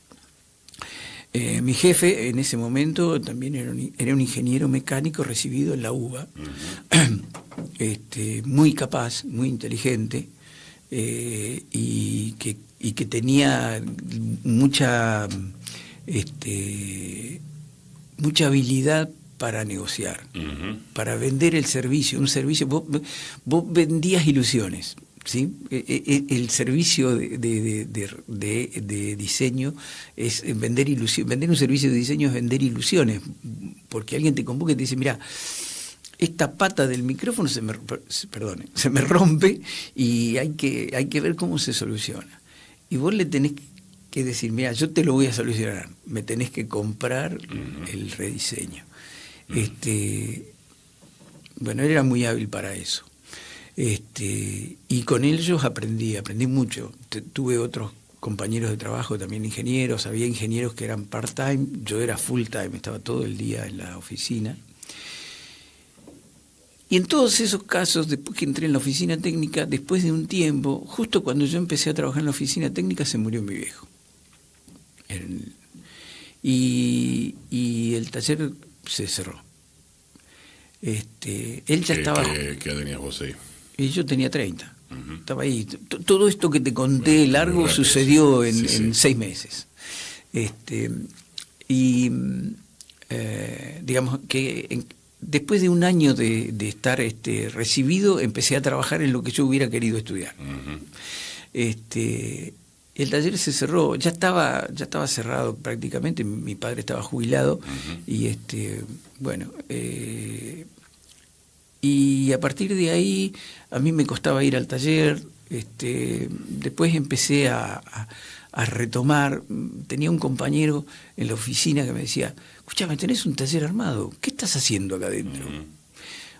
Mi jefe en ese momento también era un ingeniero mecánico recibido en la UBA, uh-huh. Muy capaz, muy inteligente, y que tenía mucha habilidad para negociar, uh-huh. Para vender el servicio. Un servicio, vos vendías ilusiones, ¿sí? El servicio de diseño es vender ilusiones. Vender un servicio de diseño es vender ilusiones, porque alguien te convoca y te dice, mira, esta pata del micrófono se me rompe y hay que ver cómo se soluciona. Y vos le tenés que decir, mira, yo te lo voy a solucionar, me tenés que comprar uh-huh. el rediseño. Bueno, él era muy hábil para eso. Y con ellos aprendí mucho. Tuve otros compañeros de trabajo también ingenieros, había ingenieros que eran part-time, yo era full-time, estaba todo el día en la oficina. Y en todos esos casos, después que entré en la oficina técnica, después de un tiempo, justo cuando yo empecé a trabajar en la oficina técnica, se murió mi viejo. Y el taller se cerró. Él ya estaba... ¿Qué edad tenías vos ahí? Y yo tenía 30. Uh-huh. Estaba ahí. Todo esto que te conté largo rápido, sucedió en 6 meses. Digamos que después de un año de estar recibido, empecé a trabajar en lo que yo hubiera querido estudiar. Uh-huh. El taller se cerró, ya estaba cerrado prácticamente, mi padre estaba jubilado, uh-huh. Y y a partir de ahí a mí me costaba ir al taller. Después empecé a retomar. Tenía un compañero en la oficina que me decía, escúchame, tenés un taller armado, ¿qué estás haciendo acá adentro? Uh-huh.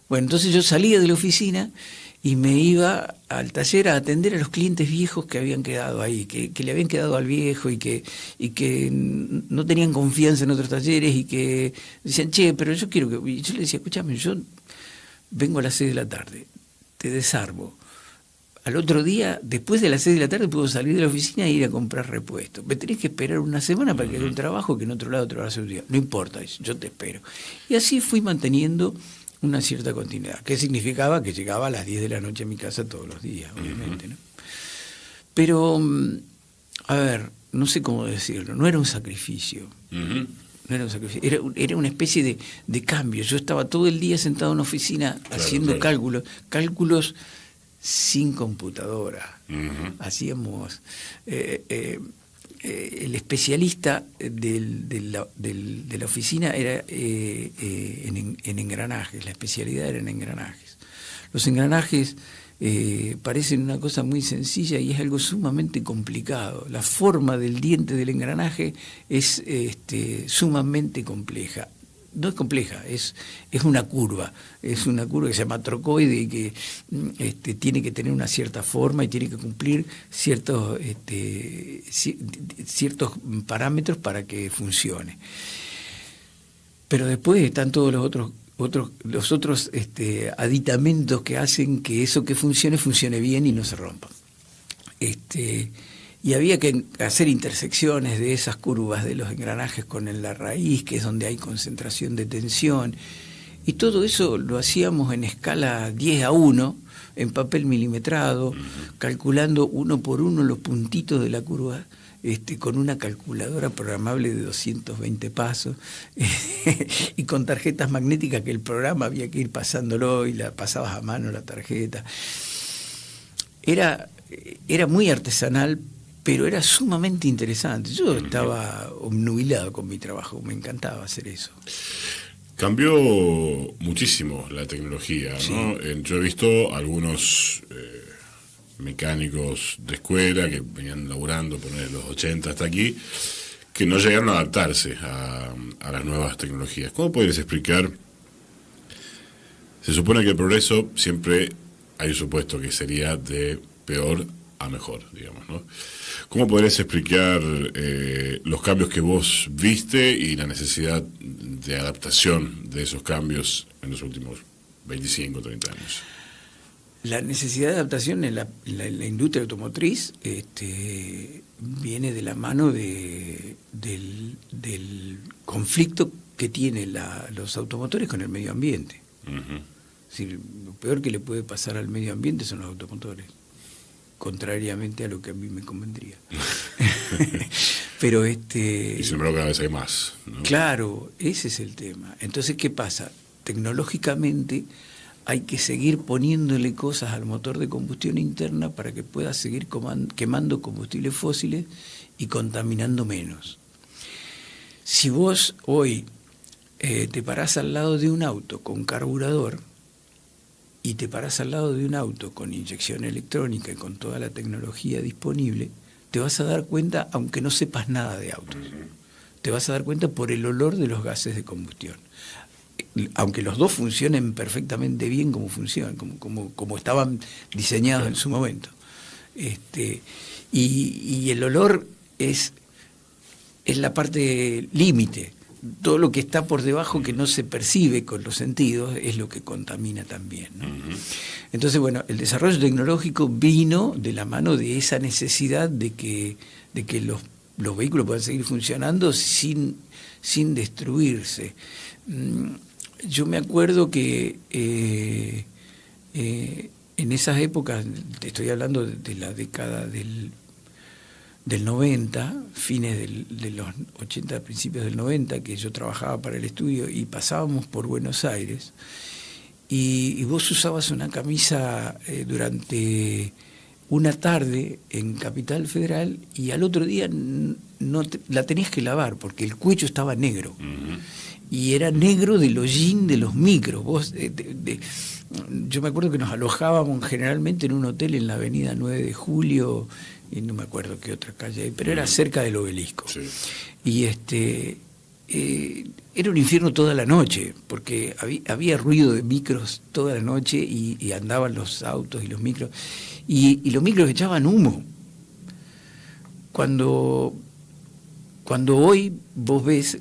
Bueno, entonces yo salía de la oficina y me iba al taller a atender a los clientes viejos que habían quedado ahí, que le habían quedado al viejo y que no tenían confianza en otros talleres y que decían, che, pero yo quiero que... Y yo le decía, escúchame, yo vengo a las 6 de la tarde, te desarmo. Al otro día, después de las 6 de la tarde, puedo salir de la oficina e ir a comprar repuestos. Me tenés que esperar una semana para que haga un trabajo que en otro lado te lo va a hacer un día. No importa, yo te espero. Y así fui manteniendo una cierta continuidad, que significaba que llegaba a las 10 de la noche a mi casa todos los días, obviamente, ¿no? Pero A ver, no sé cómo decirlo, no era un sacrificio. Uh-huh. No era un sacrificio, era una especie de cambio. Yo estaba todo el día sentado en una oficina haciendo cálculos sin computadora. Uh-huh. Hacíamos... el especialista de la oficina era en engranajes, la especialidad era en engranajes. Los engranajes parecen una cosa muy sencilla y es algo sumamente complicado. La forma del diente del engranaje es sumamente compleja. No es compleja, es una curva. Es una curva que se llama trocoide y que tiene que tener una cierta forma y tiene que cumplir ciertos parámetros para que funcione. Pero después están todos los otros aditamentos que hacen que eso que funcione bien y no se rompa. Y había que hacer intersecciones de esas curvas de los engranajes con la raíz, que es donde hay concentración de tensión. Y todo eso lo hacíamos en escala 10:1, en papel milimetrado, calculando uno por uno los puntitos de la curva, con una calculadora programable de 220 pasos, y con tarjetas magnéticas que el programa había que ir pasándolo y la pasabas a mano la tarjeta. Era muy artesanal, pero era sumamente interesante. Yo estaba obnubilado con mi trabajo, me encantaba hacer eso. Cambió muchísimo la tecnología, ¿no? Sí. Yo he visto algunos mecánicos de escuela que venían laburando, poner los 80 hasta aquí, que no llegaron a adaptarse a las nuevas tecnologías. ¿Cómo podrías explicar? Se supone que el progreso siempre hay un supuesto que sería de peor a mejor, digamos, ¿no? ¿Cómo podrías explicar los cambios que vos viste y la necesidad de adaptación de esos cambios en los últimos 25, 30 años? La necesidad de adaptación en la industria automotriz viene de la mano del conflicto que tienen los automotores con el medio ambiente. Uh-huh. Es decir, lo peor que le puede pasar al medio ambiente son los automotores, contrariamente a lo que a mí me convendría. Pero y sin embargo cada vez hay más, ¿no? Claro, ese es el tema. Entonces, ¿qué pasa? Tecnológicamente hay que seguir poniéndole cosas al motor de combustión interna para que pueda seguir quemando combustibles fósiles y contaminando menos. Si vos hoy te parás al lado de un auto con carburador y te parás al lado de un auto con inyección electrónica y con toda la tecnología disponible, te vas a dar cuenta, aunque no sepas nada de autos, te vas a dar cuenta por el olor de los gases de combustión. Aunque los dos funcionen perfectamente bien como funcionan, como estaban diseñados en su momento. Y el olor es la parte límite. Todo lo que está por debajo, que no se percibe con los sentidos, es lo que contamina también, ¿no? Uh-huh. Entonces, bueno, el desarrollo tecnológico vino de la mano de esa necesidad de que los vehículos puedan seguir funcionando sin destruirse. Yo me acuerdo que en esas épocas, te estoy hablando de la década del 90, fines de los 80, principios del 90, que yo trabajaba para el estudio y pasábamos por Buenos Aires, y vos usabas una camisa durante una tarde en Capital Federal y al otro día la tenías que lavar porque el cuello estaba negro. Uh-huh. Y era negro del hollín de los micros. Yo me acuerdo que nos alojábamos generalmente en un hotel en la avenida 9 de Julio, y no me acuerdo qué otra calle hay, pero era cerca del Obelisco. Sí. Y era un infierno toda la noche, porque había ruido de micros toda la noche y andaban los autos y los micros, y los micros echaban humo. Cuando hoy vos ves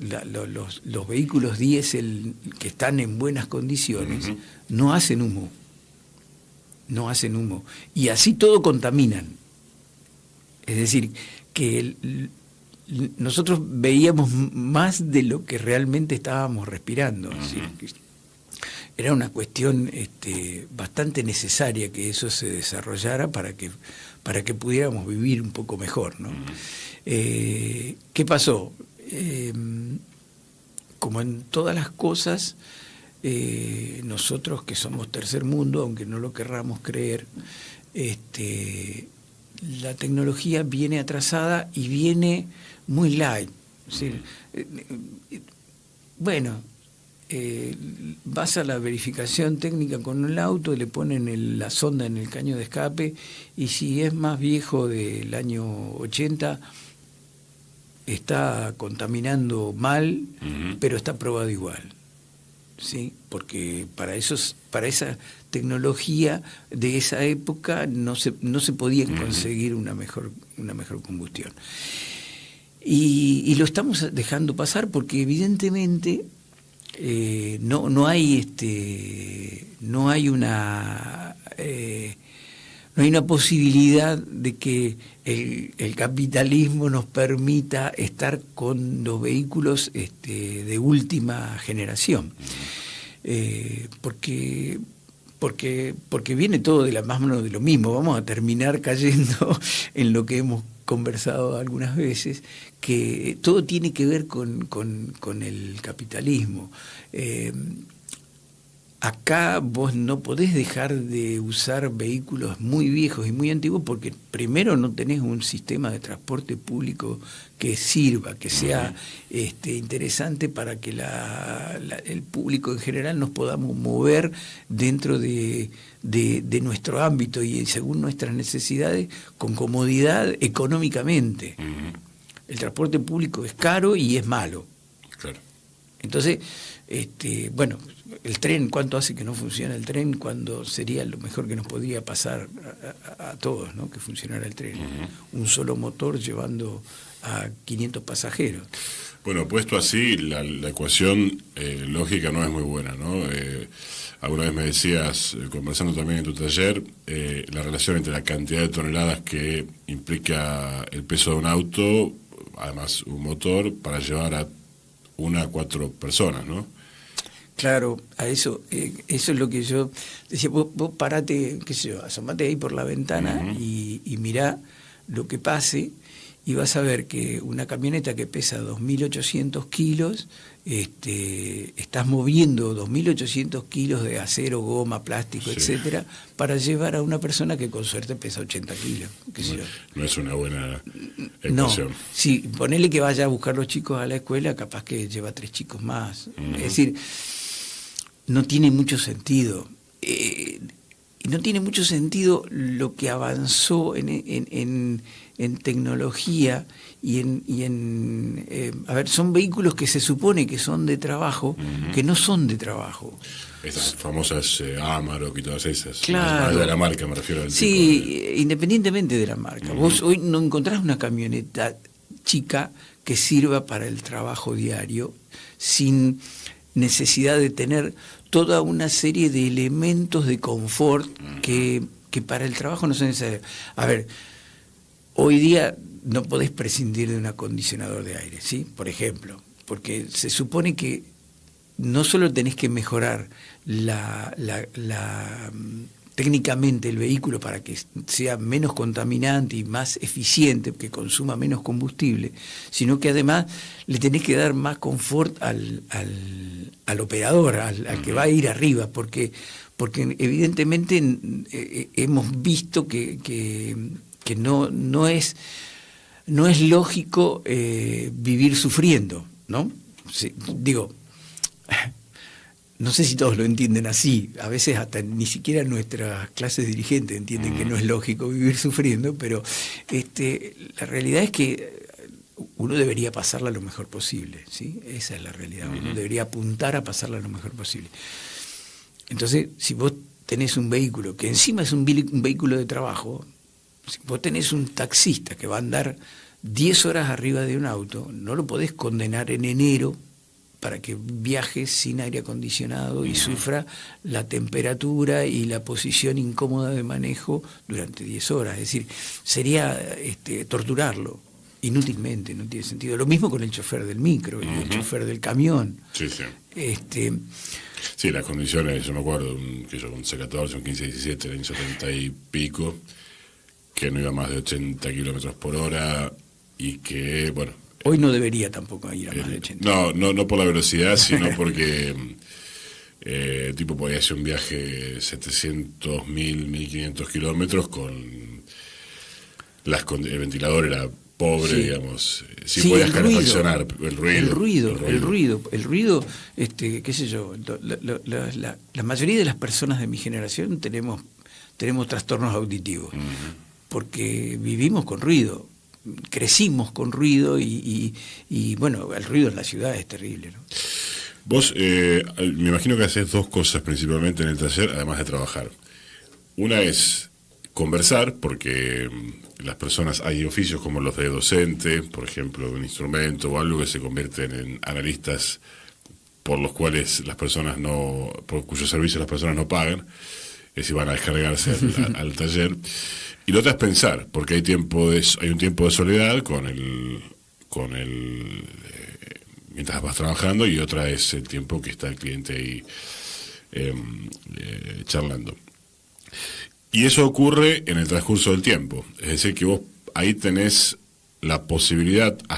los vehículos diésel que están en buenas condiciones, uh-huh, no hacen humo. Y así todo contaminan. Es decir, que nosotros veíamos más de lo que realmente estábamos respirando. Uh-huh. Así que era una cuestión bastante necesaria que eso se desarrollara para para que pudiéramos vivir un poco mejor, ¿no? ¿Qué pasó? Como en todas las cosas, nosotros que somos tercer mundo, aunque no lo querramos creer, la tecnología viene atrasada y viene muy light. Es decir, vas a la verificación técnica con el auto y le ponen la sonda en el caño de escape, y si es más viejo del año 80 está contaminando mal, pero está aprobado igual, ¿sí? Porque para esa tecnología de esa época no se podía conseguir una mejor combustión. Y lo estamos dejando pasar porque evidentemente no hay una posibilidad de que el capitalismo nos permita estar con los vehículos de última generación, porque viene todo de la mano de lo mismo. Vamos a terminar cayendo en lo que hemos conversado algunas veces, que todo tiene que ver con el capitalismo. Acá vos no podés dejar de usar vehículos muy viejos y muy antiguos porque primero no tenés un sistema de transporte público que sirva, que sea interesante para que el público en general nos podamos mover dentro de nuestro ámbito y según nuestras necesidades con comodidad económicamente. El transporte público es caro y es malo. Claro. Entonces, el tren, ¿cuánto hace que no funciona el tren? Cuando sería lo mejor que nos podría pasar a todos, ¿no? Que funcionara el tren. Un solo motor llevando a 500 pasajeros. Bueno, puesto así, la ecuación lógica no es muy buena, ¿no? Alguna vez me decías, conversando también en tu taller, la relación entre la cantidad de toneladas que implica el peso de un auto, además un motor, para llevar a 1 a 4 personas, ¿no? Claro, a eso es lo que yo decía, vos parate, qué sé yo, asomate ahí por la ventana y mirá lo que pase, y vas a ver que una camioneta que pesa 2.800 kilos, estás moviendo 2.800 kilos de acero, goma, plástico, etcétera, para llevar a una persona que con suerte pesa 80 kilos. No es una buena ecuación. No, sí, ponele que vaya a buscar los chicos a la escuela, capaz que lleva 3 chicos más. Es decir, no tiene mucho sentido. Y no tiene mucho sentido lo que avanzó en tecnología y a ver, son vehículos que se supone que son de trabajo, que no son de trabajo. Estas famosas Amarok y todas esas. Claro. Más de la marca me refiero. Independientemente de la marca. Vos hoy no encontrás una camioneta chica que sirva para el trabajo diario sin necesidad de tener toda una serie de elementos de confort que para el trabajo no son necesarios. A ver, hoy día no podés prescindir de un acondicionador de aire, ¿sí? Por ejemplo, porque se supone que no solo tenés que mejorar técnicamente el vehículo para que sea menos contaminante y más eficiente, que consuma menos combustible, sino que además le tenés que dar más confort al operador, al que va a ir arriba, porque evidentemente hemos visto que no es lógico vivir sufriendo, ¿no? Sí, digo, no sé si todos lo entienden así, a veces hasta ni siquiera nuestras clases dirigentes entienden que no es lógico vivir sufriendo, pero la realidad es que uno debería pasarla lo mejor posible, ¿sí? Esa es la realidad, uno debería apuntar a pasarla lo mejor posible. Entonces, si vos tenés un vehículo que encima es un vehículo de trabajo, si vos tenés un taxista que va a andar 10 horas arriba de un auto, no lo podés condenar en enero para que viaje sin aire acondicionado y sufra la temperatura y la posición incómoda de manejo durante 10 horas. Es decir, sería torturarlo inútilmente, no tiene sentido. Lo mismo con el chofer del micro y el chofer del camión. Sí. Sí, las condiciones, yo me acuerdo, un C14, un 1517, el año 70 y pico, que no iba más de 80 kilómetros por hora y que, bueno... Hoy no debería tampoco ir a más de 80. No por la velocidad, sino porque el tipo podía hacer un viaje 700, 1500 kilómetros con... el ventilador era pobre, sí. Digamos. Sí podías calefaccionar el ruido, qué sé yo, la mayoría de las personas de mi generación tenemos trastornos auditivos, porque vivimos con ruido, crecimos con ruido y bueno, el ruido en la ciudad es terrible, ¿no? Vos, me imagino que haces dos cosas principalmente en el taller, además de trabajar. Una es conversar, porque las personas, hay oficios como los de docente, por ejemplo, un instrumento o algo que se convierten en analistas por los cuales las personas por cuyos servicios las personas no pagan, es decir, van a descargarse al taller. Y la otra es pensar, porque hay un tiempo de soledad mientras vas trabajando, y otra es el tiempo que está el cliente ahí charlando. Y eso ocurre en el transcurso del tiempo. Es decir, que vos ahí has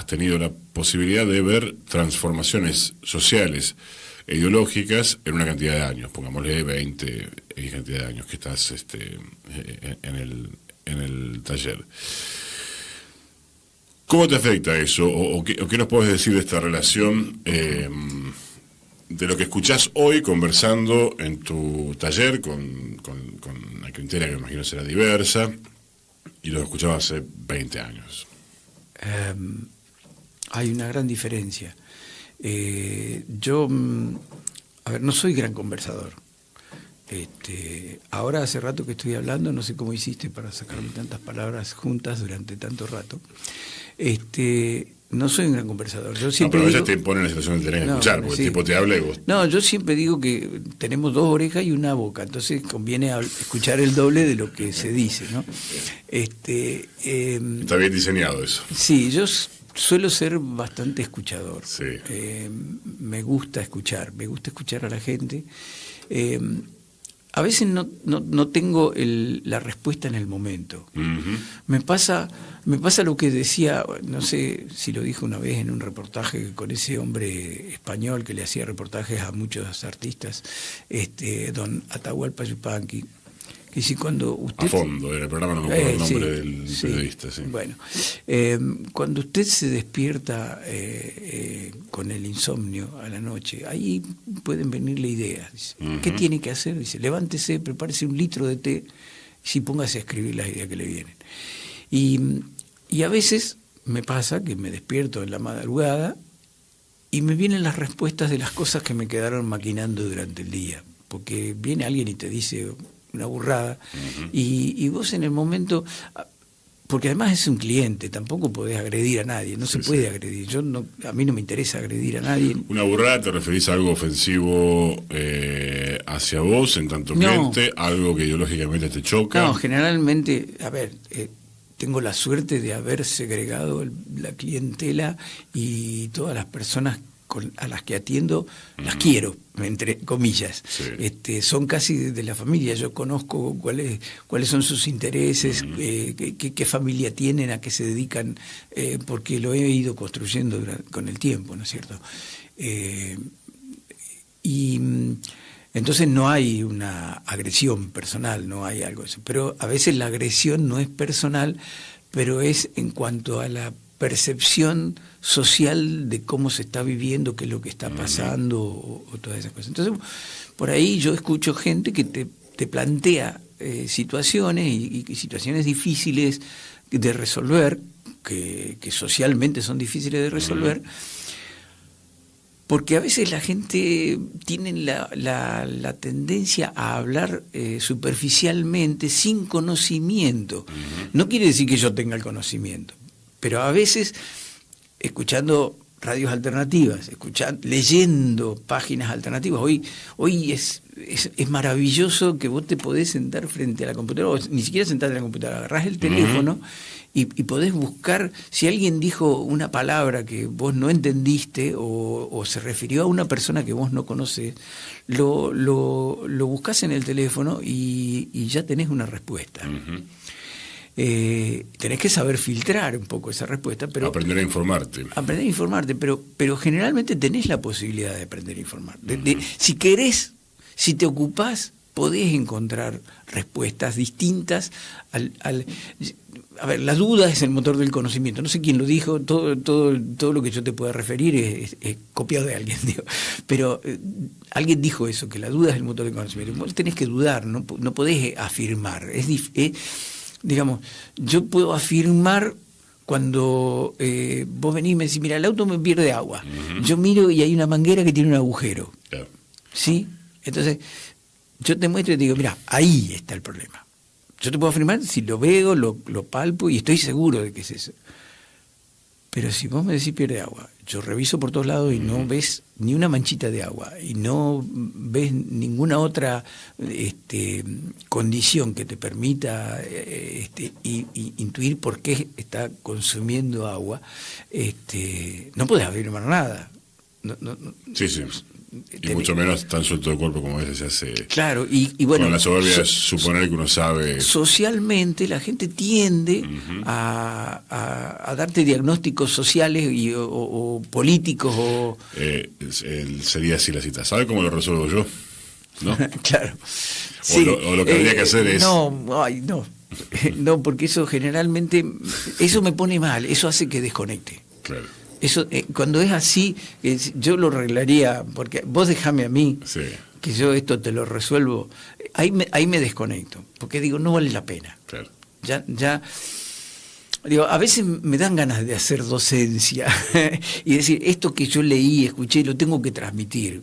tenido la posibilidad de ver transformaciones sociales e ideológicas en una cantidad de años. Pongámosle 20 cantidad de años que estás en el taller. ¿Cómo te afecta eso? ¿O qué nos puedes decir de esta relación de lo que escuchás hoy conversando en tu taller con una clientela que me imagino será diversa, y lo que escuchabas hace 20 años? Hay una gran diferencia. Yo, no soy gran conversador. Ahora hace rato que estoy hablando, no sé cómo hiciste para sacarme tantas palabras juntas durante tanto rato. No soy un gran conversador. Yo siempre pero a veces te impone la situación de tener que escuchar, porque sí. El tipo te habla y vos... No, yo siempre digo que tenemos dos orejas y una boca, entonces conviene escuchar el doble de lo que se dice, ¿no? Está bien diseñado eso. Sí, yo suelo ser bastante escuchador. Sí. Me gusta escuchar a la gente. A veces no tengo la respuesta en el momento. Uh-huh. Me pasa lo que decía, no sé si lo dijo una vez en un reportaje con ese hombre español que le hacía reportajes a muchos artistas, don Atahualpa Yupanqui, que si cuando usted... A fondo, en el programa no me acuerdo el nombre del periodista. Sí. Bueno, cuando usted se despierta con el insomnio a la noche, ahí pueden venirle ideas. Dice, uh-huh. ¿Qué tiene que hacer? Dice, levántese, prepárese un litro de té y póngase a escribir las ideas que le vienen. Y a veces me pasa que me despierto en la madrugada y me vienen las respuestas de las cosas que me quedaron maquinando durante el día. Porque viene alguien y te dice una burrada, uh-huh. y vos en el momento, porque además es un cliente, tampoco podés agredir a nadie, no se puede agredir. A mí no me interesa agredir a nadie. ¿Una burrada te referís a algo ofensivo hacia vos en tanto cliente? ¿Algo que ideológicamente te choca? No, generalmente, tengo la suerte de haber segregado la clientela, y todas las personas a las que atiendo, las quiero, entre comillas. Sí. Son casi de la familia. Yo conozco cuáles son sus intereses, qué familia tienen, a qué se dedican, porque lo he ido construyendo con el tiempo, ¿no es cierto? Y entonces no hay una agresión personal, no hay algo así. Pero a veces la agresión no es personal, pero es en cuanto a la percepción social de cómo se está viviendo, qué es lo que está pasando, o todas esas cosas. Entonces, por ahí yo escucho gente que te plantea situaciones y situaciones difíciles de resolver, que socialmente son difíciles de resolver, porque a veces la gente tiene la tendencia a hablar superficialmente, sin conocimiento. No quiere decir que yo tenga el conocimiento, pero a veces, escuchando radios alternativas, leyendo páginas alternativas, hoy es maravilloso que vos te podés sentar frente a la computadora, o ni siquiera sentarte en la computadora, agarrás el teléfono y podés buscar, si alguien dijo una palabra que vos no entendiste o se refirió a una persona que vos no conocés, lo buscás en el teléfono y ya tenés una respuesta. tenés que saber filtrar un poco esa respuesta, pero aprender a informarte. Aprender a informarte, pero generalmente tenés la posibilidad de aprender a informarte. Si querés, si te ocupás, podés encontrar respuestas distintas a ver, la duda es el motor del conocimiento. No sé quién lo dijo, todo lo que yo te pueda referir es copiado de alguien, digo. Pero alguien dijo eso, que la duda es el motor del conocimiento. Vos tenés que dudar, no podés afirmar. Digamos, yo puedo afirmar cuando vos venís y me decís, mira, el auto me pierde agua. Yo miro y hay una manguera que tiene un agujero. ¿Sí? Entonces, yo te muestro y te digo, mira, ahí está el problema. Yo te puedo afirmar si lo veo, lo palpo y estoy seguro de que es eso. Pero si vos me decís pierde agua, yo reviso por todos lados y no ves ni una manchita de agua y no ves ninguna otra condición que te permita intuir por qué está consumiendo agua, no podés afirmar nada. Sí. Y mucho menos tan suelto de cuerpo como a veces se hace. Claro, y bueno. Con la soberbia es suponer que uno sabe. Socialmente la gente tiende a darte diagnósticos sociales o políticos sería así la cita. ¿Sabe cómo lo resuelvo yo? ¿No? Claro. O lo que habría que hacer es. No, porque eso generalmente. Eso me pone mal, eso hace que desconecte. Claro. Eso, cuando es así, yo lo arreglaría, porque vos dejame a mí, sí, que yo esto te lo resuelvo, ahí me desconecto, porque digo, no vale la pena. Claro. Ya digo, a veces me dan ganas de hacer docencia y decir, esto que yo leí, escuché, lo tengo que transmitir.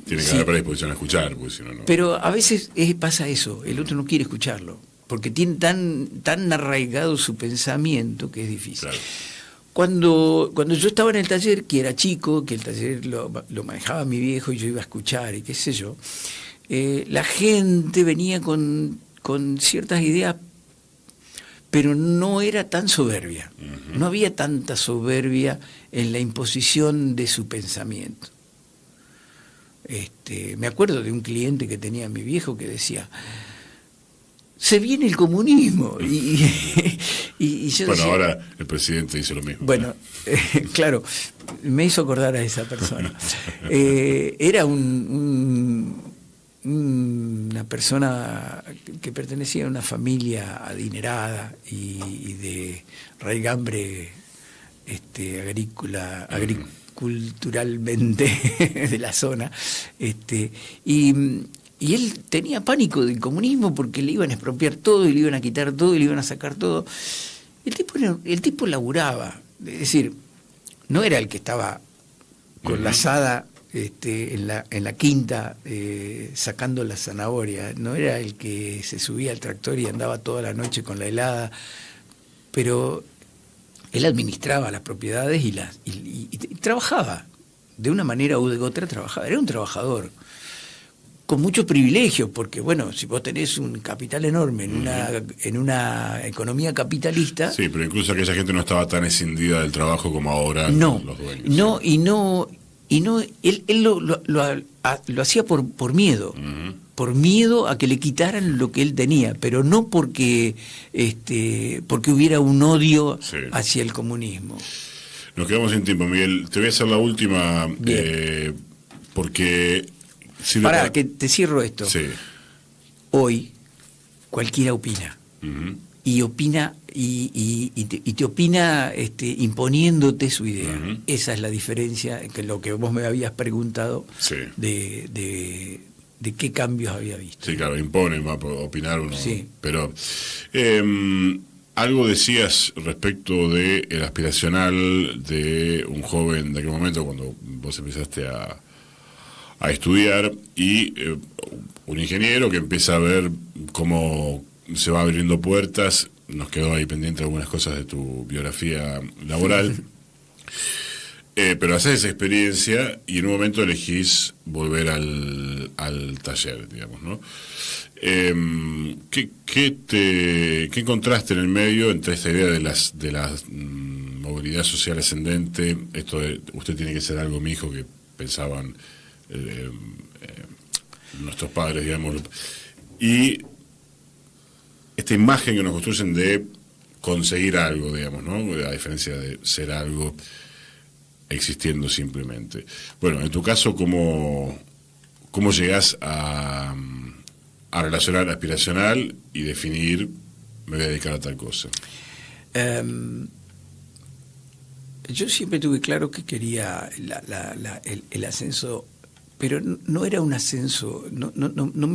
Tiene que haber predisposición a escuchar, porque si no, no. Pero a veces pasa eso, el otro no quiere escucharlo, porque tiene tan arraigado su pensamiento que es difícil. Claro. Cuando yo estaba en el taller, que era chico, que el taller lo manejaba mi viejo y yo iba a escuchar y qué sé yo, la gente venía con ciertas ideas, pero no era tan soberbia. No había tanta soberbia en la imposición de su pensamiento. Me acuerdo de un cliente que tenía mi viejo que decía, se viene el comunismo. Y yo bueno, decía, ahora el presidente dice lo mismo. Bueno, claro, me hizo acordar a esa persona. Era una persona que pertenecía a una familia adinerada y de raigambre agriculturalmente de la zona. Y él tenía pánico del comunismo porque le iban a expropiar todo y le iban a quitar todo y le iban a sacar todo. El tipo laburaba, es decir, no era el que estaba con la azada en la quinta sacando la zanahoria, no era el que se subía al tractor y andaba toda la noche con la helada, pero él administraba las propiedades y trabajaba, de una manera u de otra trabajaba, era un trabajador. Con muchos privilegios, porque bueno, si vos tenés un capital enorme en una economía capitalista... Sí, pero incluso aquella gente no estaba tan escindida del trabajo como ahora los dueños. Él lo hacía por miedo, por miedo a que le quitaran lo que él tenía, pero no porque hubiera un odio hacia el comunismo. Nos quedamos sin tiempo, Miguel. Te voy a hacer la última, porque... Pará, que te cierro esto. Sí. Hoy cualquiera opina. Y opina y te opina imponiéndote su idea. Esa es la diferencia, que lo que vos me habías preguntado de qué cambios había visto. Sí, claro, imponen, va a opinar uno. Sí. Pero algo decías respecto de el aspiracional de un joven de aquel momento cuando vos empezaste a estudiar y un ingeniero que empieza a ver cómo se va abriendo puertas. Nos quedó ahí pendiente algunas cosas de tu biografía laboral, pero haces esa experiencia y en un momento elegís volver al taller, digamos, ¿no? ¿Qué encontraste en el medio entre esta idea de la movilidad social ascendente, esto de usted tiene que ser algo, mi hijo, que pensaban nuestros padres, digamos, y esta imagen que nos construyen de conseguir algo, digamos, ¿no? A diferencia de ser algo existiendo simplemente. Bueno, en tu caso, ¿cómo llegás a relacionar aspiracional y definir me voy a dedicar a tal cosa? Yo siempre tuve claro que quería el ascenso, pero no era un ascenso, no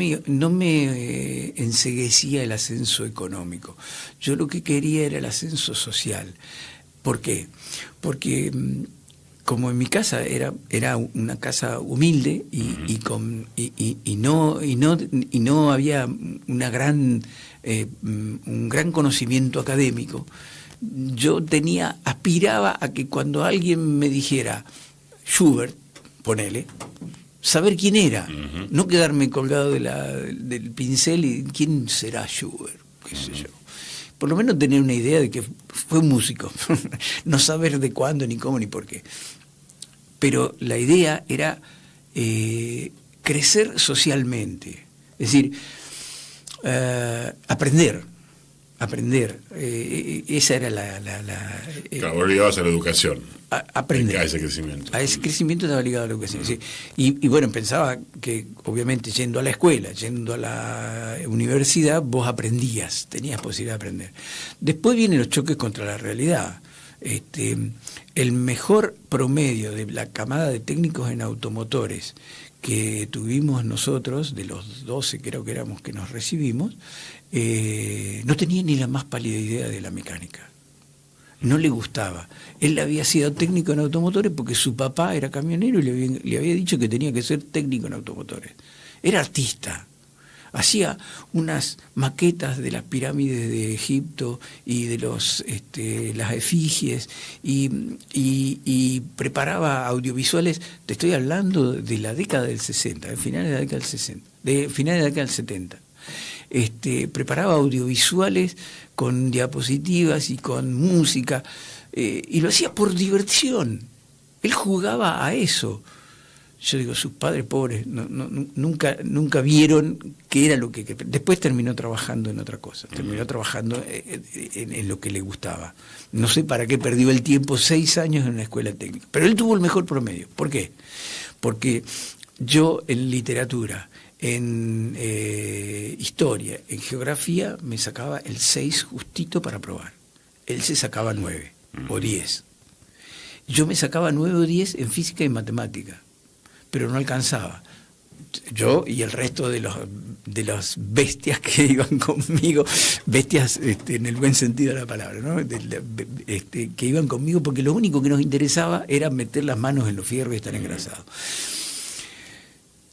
me enceguecía el ascenso económico. Yo lo que quería era el ascenso social. ¿Por qué? Porque como en mi casa era una casa humilde y no había una gran un gran conocimiento académico, yo aspiraba a que cuando alguien me dijera Schubert, ponele, saber quién era, no quedarme colgado del pincel y quién será Schubert, qué sé yo. Por lo menos tener una idea de que fue un músico, no saber de cuándo, ni cómo, ni por qué. Pero la idea era crecer socialmente, es decir, aprender. Esa era claro, vos ligabas a la educación. Aprender. A ese crecimiento. A ese crecimiento estaba ligado a la educación. Sí. Y bueno, pensaba que obviamente yendo a la escuela, yendo a la universidad, vos aprendías, tenías posibilidad de aprender. Después vienen los choques contra la realidad. El mejor promedio de la camada de técnicos en automotores que tuvimos nosotros, de los 12 creo que éramos que nos recibimos, no tenía ni la más pálida idea de la mecánica. No le gustaba. Él había sido técnico en automotores porque su papá era camionero y le había dicho que tenía que ser técnico en automotores. Era artista. Hacía unas maquetas de las pirámides de Egipto y de las efigies y preparaba audiovisuales. Te estoy hablando de la década del 60, de finales de la década del 60, de finales de la década del 70. Preparaba audiovisuales con diapositivas y con música, y lo hacía por diversión. Él jugaba a eso. Yo digo, sus padres pobres nunca vieron qué era lo que... Después terminó trabajando en otra cosa, terminó trabajando en lo que le gustaba. No sé para qué perdió el tiempo 6 años en una escuela técnica, pero él tuvo el mejor promedio. ¿Por qué? Porque yo en literatura, en historia, en geografía, me sacaba el 6 justito para aprobar. Él se sacaba 9 o 10. Yo me sacaba 9 o 10 en física y matemática, pero no alcanzaba. Yo y el resto de las bestias que iban conmigo, bestias en el buen sentido de la palabra, ¿no? Que iban conmigo, porque lo único que nos interesaba era meter las manos en los fierros y estar engrasados.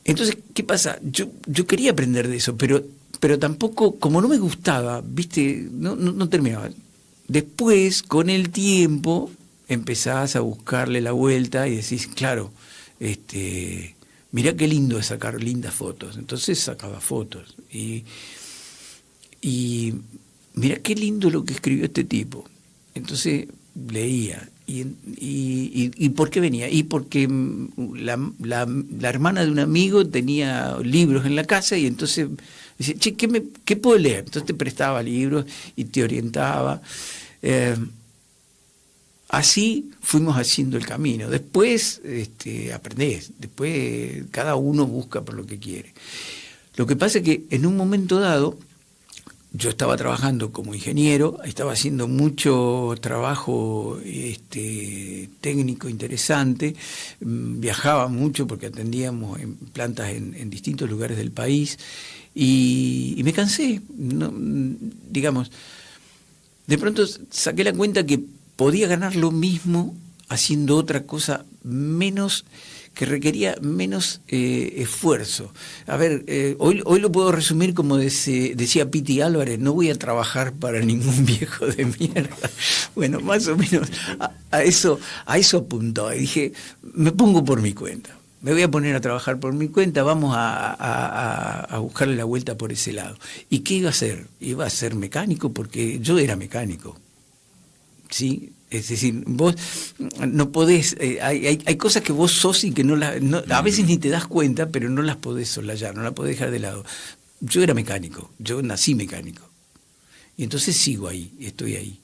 Entonces, ¿qué pasa? Yo quería aprender de eso, pero tampoco, como no me gustaba, ¿viste? No terminaba. Después, con el tiempo, empezás a buscarle la vuelta y decís, claro, mirá qué lindo es sacar lindas fotos. Entonces sacaba fotos. Y mirá qué lindo lo que escribió este tipo. Entonces leía. ¿Y por qué venía? Y porque la hermana de un amigo tenía libros en la casa y entonces decía, che, ¿qué puedo leer? Entonces te prestaba libros y te orientaba. Así fuimos haciendo el camino. Después aprendés, después cada uno busca por lo que quiere. Lo que pasa es que en un momento dado yo estaba trabajando como ingeniero, estaba haciendo mucho trabajo técnico interesante, viajaba mucho porque atendíamos en plantas en distintos lugares del país y me cansé, digamos. De pronto saqué la cuenta que podía ganar lo mismo haciendo otra cosa que requería menos esfuerzo. A ver, hoy lo puedo resumir como decía Piti Álvarez, no voy a trabajar para ningún viejo de mierda. Bueno, más o menos a eso apuntó. Y dije, me pongo por mi cuenta. Me voy a poner a trabajar por mi cuenta, vamos a buscarle la vuelta por ese lado. ¿Y qué iba a hacer? Iba a ser mecánico porque yo era mecánico. ¿Sí? Es decir, vos no podés, hay cosas que vos sos y que a veces ni te das cuenta, pero no las podés soslayar, no las podés dejar de lado. Yo era mecánico, yo nací mecánico. Y entonces sigo ahí, estoy ahí.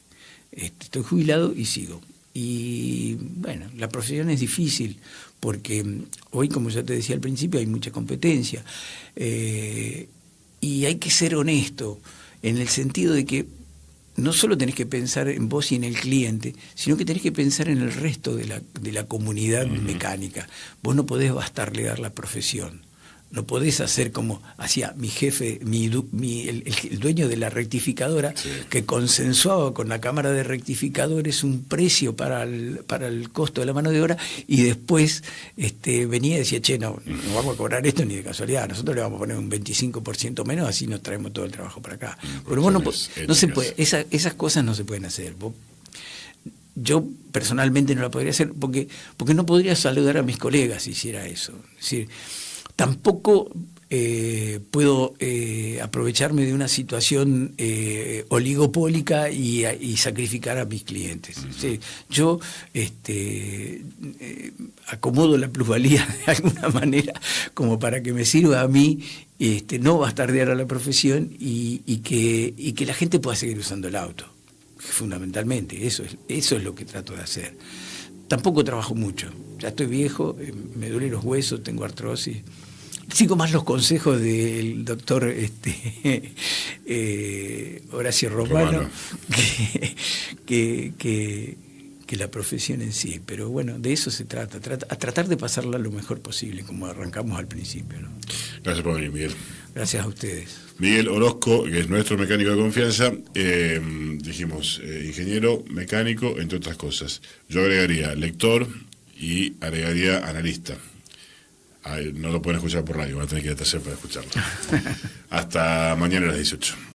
Estoy jubilado y sigo. Y bueno, la profesión es difícil porque hoy, como ya te decía al principio, hay mucha competencia. Y hay que ser honesto en el sentido de que no solo tenés que pensar en vos y en el cliente, sino que tenés que pensar en el resto de la comunidad mecánica. Vos no podés bastardear la profesión. No podés hacer como hacía mi jefe, el dueño de la rectificadora, sí, que consensuaba con la Cámara de Rectificadores un precio para el costo de la mano de obra, y después venía y decía, che, no vamos a cobrar esto ni de casualidad, nosotros le vamos a poner un 25% menos, así nos traemos todo el trabajo para acá. Pero vos no se puede, esas cosas no se pueden hacer. Yo personalmente no la podría hacer porque no podría saludar a mis colegas si hiciera eso. Es decir, tampoco puedo aprovecharme de una situación oligopólica y sacrificar a mis clientes. Sí, yo acomodo la plusvalía de alguna manera como para que me sirva a mí no bastardear a la profesión y que la gente pueda seguir usando el auto. Fundamentalmente, eso es lo que trato de hacer. Tampoco trabajo mucho, ya estoy viejo, me duelen los huesos, tengo artrosis. Sigo más los consejos del doctor Horacio Romano. que la profesión en sí. Pero bueno, de eso se trata, a tratar de pasarla lo mejor posible, como arrancamos al principio, ¿no? Gracias por venir, Miguel. Gracias a ustedes. Miguel Orozco, que es nuestro mecánico de confianza, dijimos ingeniero, mecánico, entre otras cosas. Yo agregaría lector y agregaría analista. No lo pueden escuchar por radio, van a tener que ir a tercer para escucharlo. Hasta mañana a las 18.